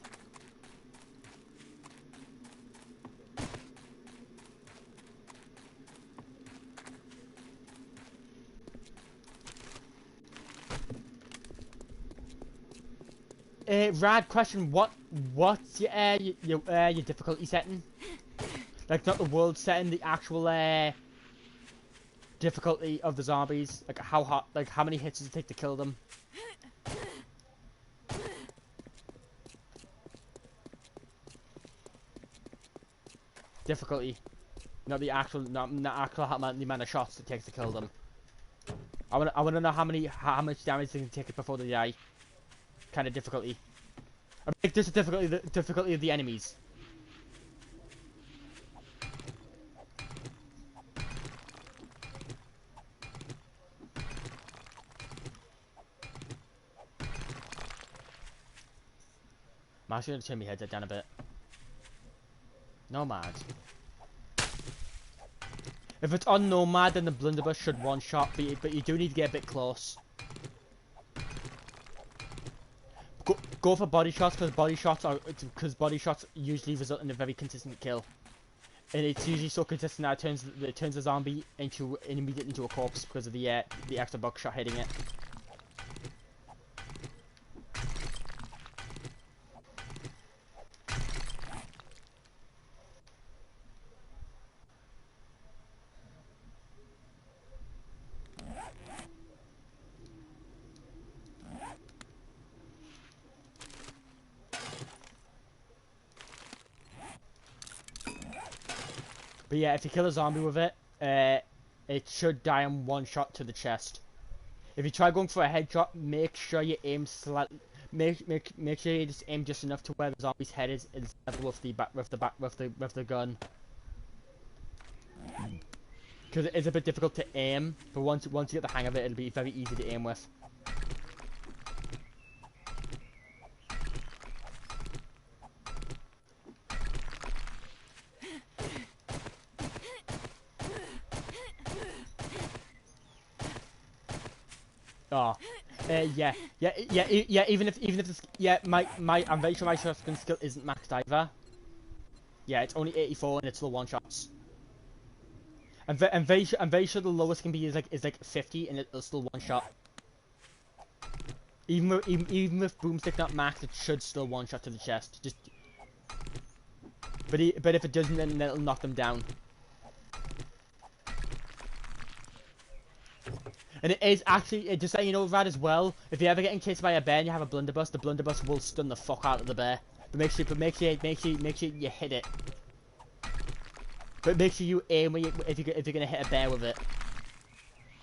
Rad question, what's your difficulty setting? Like not the world setting, the actual difficulty of the zombies. Like how hot, like how many hits does it take to kill them? Difficulty, not the actual, not the actual the amount of shots it takes to kill them. I wanna know how much damage they can take before they die. Kind of difficulty. I mean, just the difficulty of the enemies. I'm actually gonna turn my headset down a bit. Nomad. If it's on Nomad, then the blunderbuss should one shot, but you do need to get a bit close. Go for body shots because body shots usually result in a very consistent kill, and it's usually so consistent that it turns the zombie immediately into a corpse because of the extra buckshot hitting it. But yeah, if you kill a zombie with it, it should die in one shot to the chest. If you try going for a headshot, make sure you aim slightly. Make sure you just aim just enough to where the zombie's head is level with the gun. Because it is a bit difficult to aim, but once you get the hang of it, it'll be very easy to aim with. Oh, yeah. Even if this, I'm very sure my shotgun skill isn't maxed either. Yeah, it's only 84 and it's still one shots. I'm very sure the lowest can be is like 50 and it'll still one shot. Even with boomstick not maxed, it should still one shot to the chest. But if it doesn't, then it'll knock them down. And it is actually, just so you know, Rad, as well, if you're ever getting chased by a bear and you have a blunderbuss, the blunderbuss will stun the fuck out of the bear. But make sure you hit it. But make sure you aim if you're gonna hit a bear with it.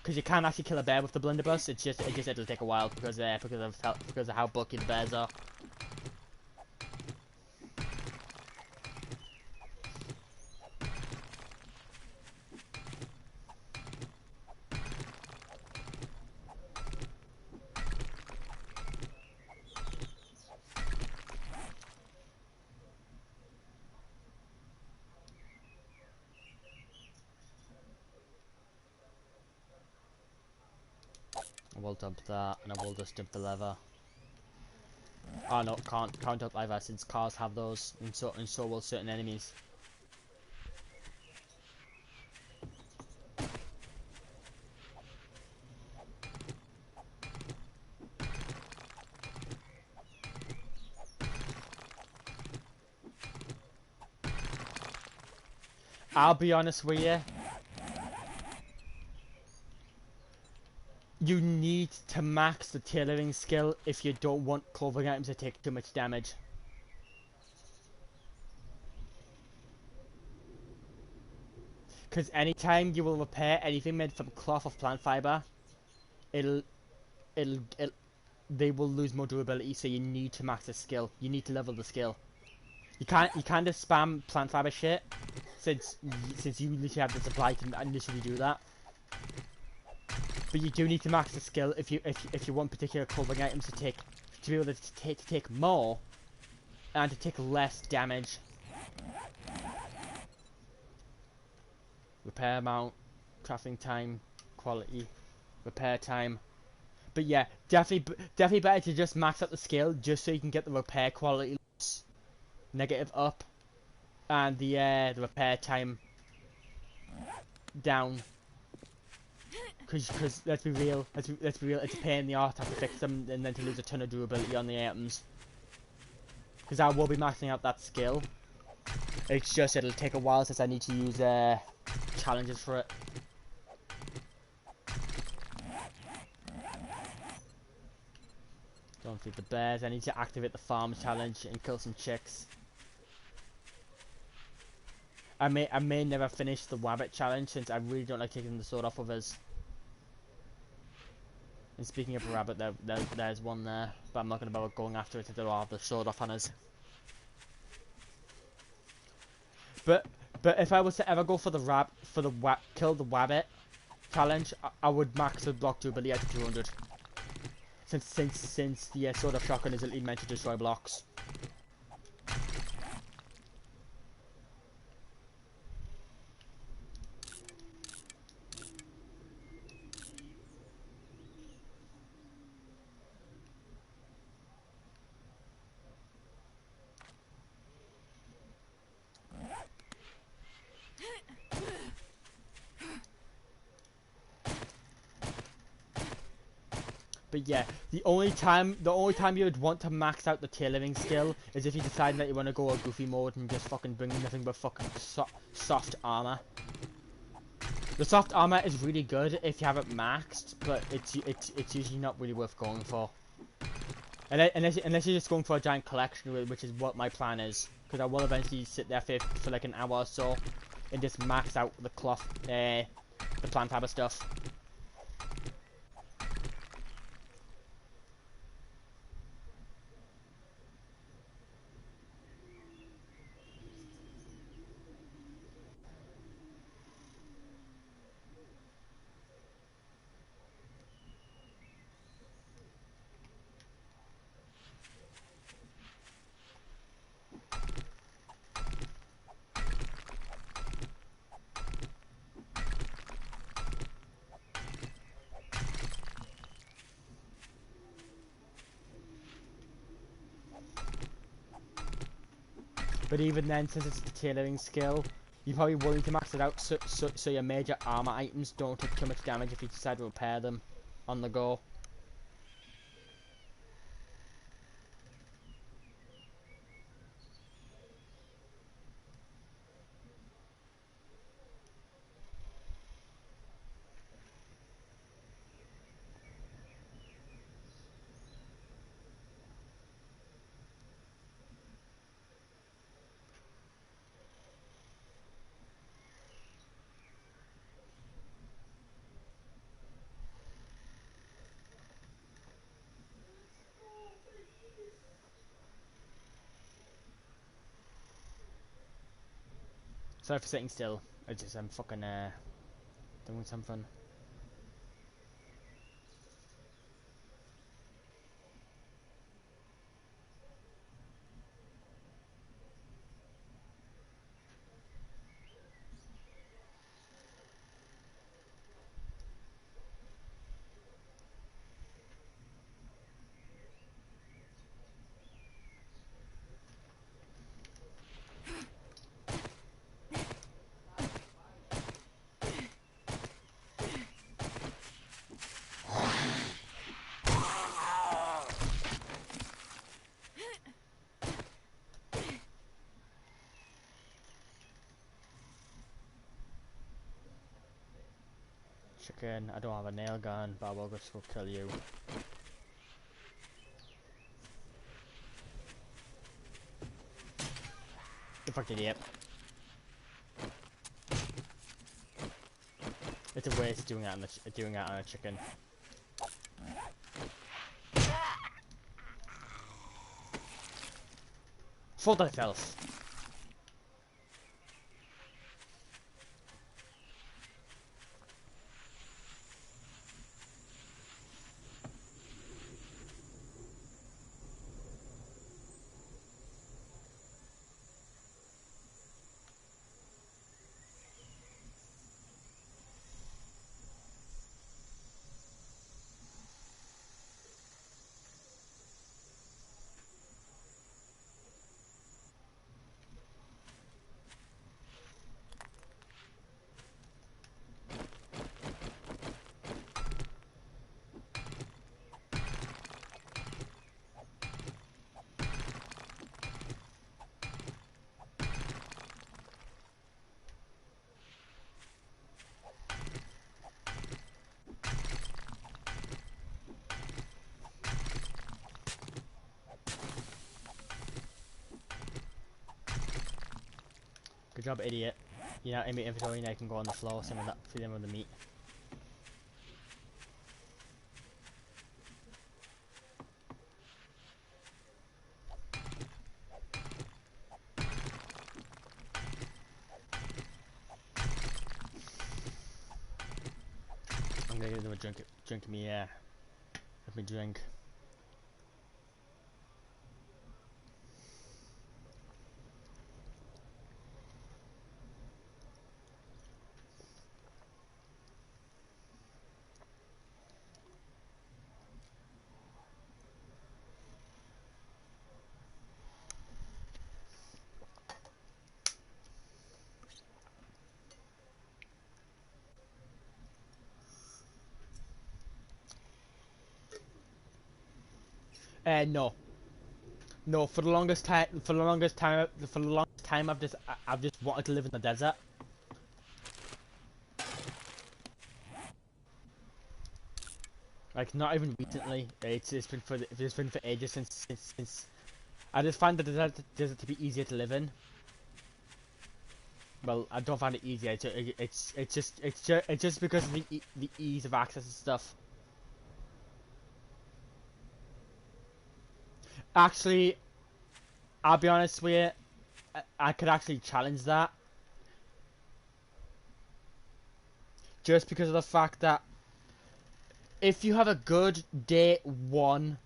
Because you can't actually kill a bear with the blunderbuss. It does take a while because of how bulky the bears are. I will dump that, and I will just dump the leather. Oh no, can't dump leather since cars have those, and so will certain enemies. I'll be honest with you. You need to max the tailoring skill if you don't want clothing items to take too much damage. Because anytime you will repair anything made from cloth of plant fiber, it'll, it'll, they will lose more durability. So you need to max the skill. You need to level the skill. You can't just spam plant fiber shit, since you literally have the supply to initially do that. But you do need to max the skill if you want particular clothing items to be able to take more and to take less damage. Repair amount, crafting time, quality, repair time. But yeah, definitely better to just max out the skill just so you can get the repair quality negative up and the repair time down. Because let's be real, it's a pain in the arse to have to fix them and then to lose a ton of durability on the items. Because I will be maxing out that skill. It's just it'll take a while since I need to use challenges for it. Don't feed the bears. I need to activate the farm challenge and kill some chicks. I may never finish the rabbit challenge since I really don't like taking the sword off of us. And speaking of a rabbit, there's one there, but I'm not going to bother going after it if they'll have the sword off on us. But if I was to ever go for the kill the rabbit challenge, I would max the block durability at 200. Since the sword of shotgun is literally meant to destroy blocks. But yeah, the only time you would want to max out the tailoring skill is if you decide that you want to go a goofy mode and just fucking bring nothing but fucking soft armor. The soft armor is really good if you have it maxed, but it's usually not really worth going for. Unless you're just going for a giant collection, which is what my plan is, because I will eventually sit there for like an hour or so and just max out the cloth, the plant fiber stuff. But even then, since it's the tailoring skill, you're probably willing to max it out so your major armor items don't take too much damage if you decide to repair them on the go. Sorry for sitting still. I'm fucking doing something. Chicken, I don't have a nail gun, but I will just go kill you. You fucking idiot. It's a waste doing that on a chicken. For thyself. Good job, idiot. You know, in my inventory now I can go on the floor, same with that, feed them with the meat. I'm gonna give them a drink me, let me drink. No. No, for the longest time, I've just wanted to live in the desert. Like, not even recently. It's been for ages since I just find the desert to be easier to live in. Well, I don't find it easier. It's just because of the ease of access and stuff. Actually, I'll be honest with you, I could actually challenge that. Just because of the fact that if you have a good day one,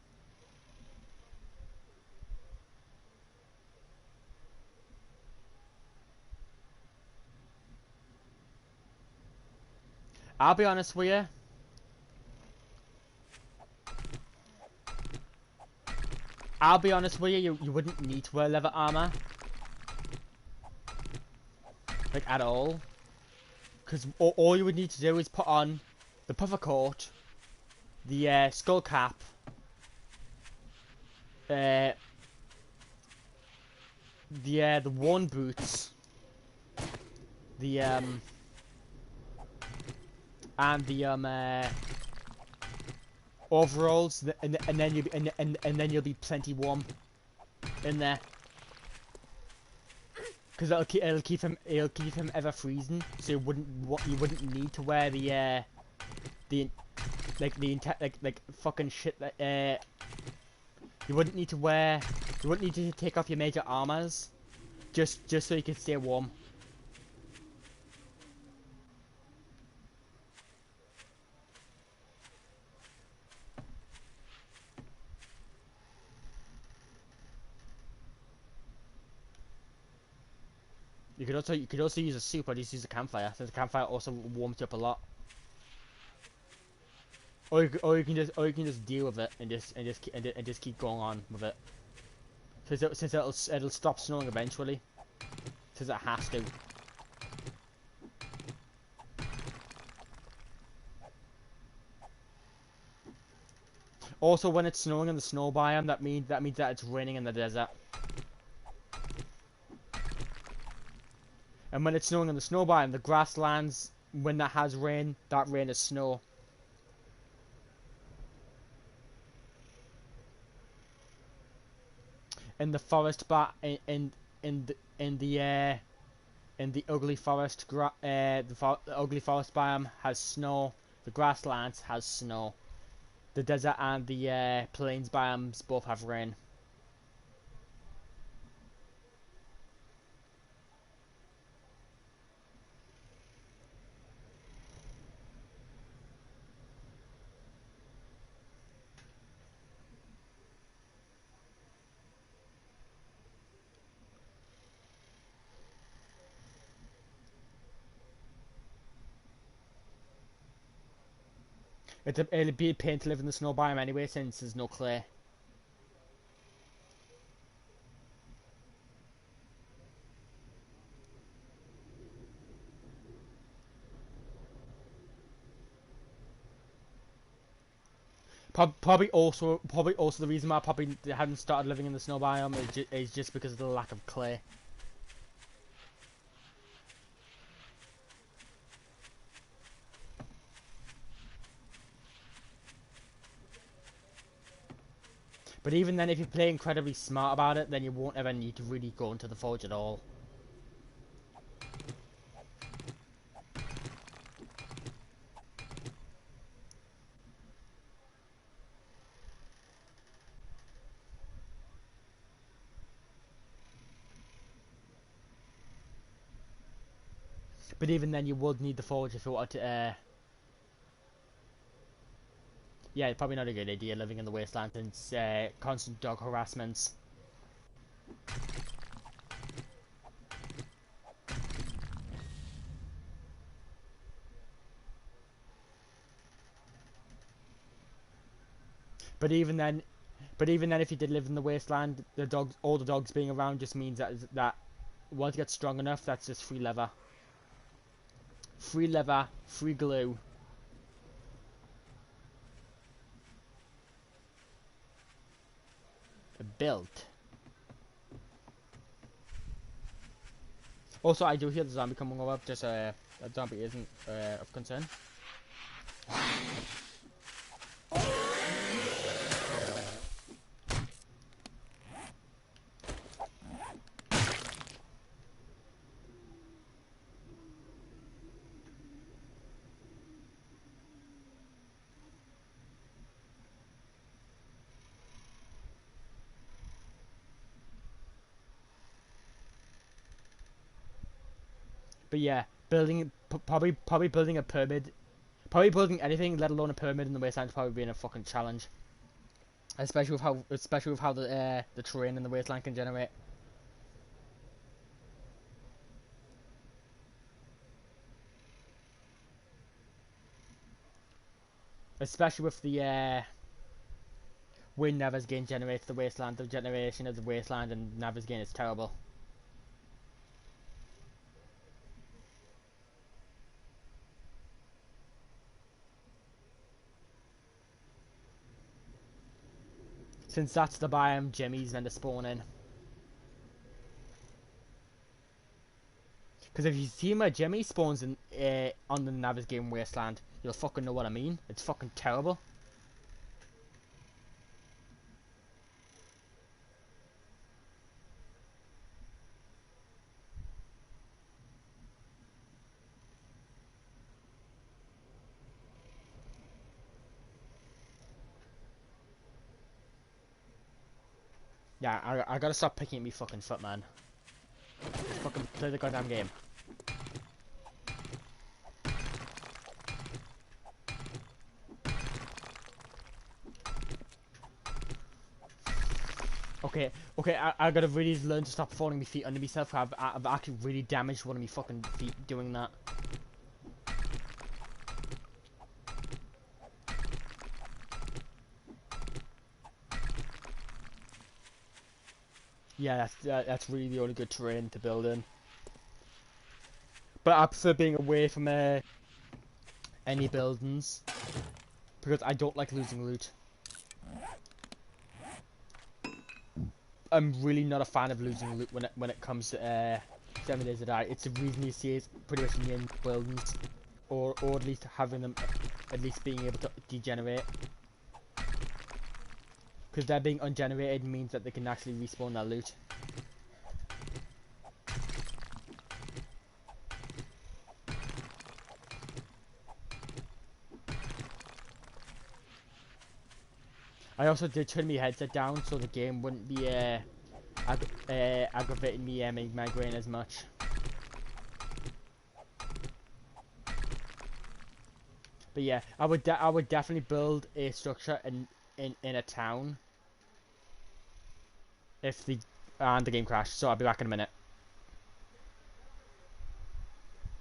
I'll be honest with you, you wouldn't need to wear leather armor. Like, at all. Because all you would need to do is put on the puffer coat, the skull cap, the worn boots, and the overalls, and then you'll be plenty warm in there. Because it'll keep him ever freezing, so you wouldn't need to wear like fucking shit that you wouldn't need to take off your major armors just so you can stay warm. You could also use a soup or just use a campfire, since the campfire also warms you up a lot. Or you can just deal with it and just keep going on with it. Since it'll stop snowing eventually. Since it has to. Also, when it's snowing in the snow biome, that means that it's raining in the desert. And when it's snowing in the snow biome, the grasslands when that has rain, that rain is snow. In the forest, in the ugly forest, the ugly forest biome has snow. The grasslands has snow. The desert and the plains biomes both have rain. It'd be a pain to live in the snow biome anyway, since there's no clay. Probably also the reason why I probably hadn't started living in the snow biome is just because of the lack of clay. But even then, if you play incredibly smart about it, then you won't ever need to really go into the forge at all. But even then, you would need the forge if you wanted to. Yeah, probably not a good idea living in the wasteland since constant dog harassments. But even then, if you did live in the wasteland, all the dogs being around just means that once you get strong enough, that's just free leather, free glue. Built. Also, I do hear the zombie coming up. Just that zombie isn't of concern. But yeah, probably building a pyramid, probably building anything, let alone a pyramid in the wasteland, is probably being a fucking challenge. Especially with how the terrain in the wasteland can generate. Especially with the way Navezgane generates the wasteland, the generation of the wasteland and Navezgane is terrible. Since that's the biome Jimmy's meant to spawn in. Because if you see where Jimmy spawns in on the Navezgane wasteland, you'll fucking know what I mean. It's fucking terrible. Yeah, I gotta stop picking at me fucking foot, man. Just fucking play the goddamn game. Okay, I gotta really learn to stop falling my feet under myself. I've actually really damaged one of my fucking feet doing that. Yeah, that's really the only good terrain to build in. But I prefer being away from any buildings because I don't like losing loot. I'm really not a fan of losing loot when it comes to 7 Days to Die. It's the reason you see it pretty much in the end buildings. or at least having them, at least being able to degenerate. Because they're being ungenerated means that they can actually respawn their loot. I also did turn my headset down so the game wouldn't be aggravating me migraine as much. But yeah, I would definitely build a structure in a town if the game crashed. So I'll be back in a minute.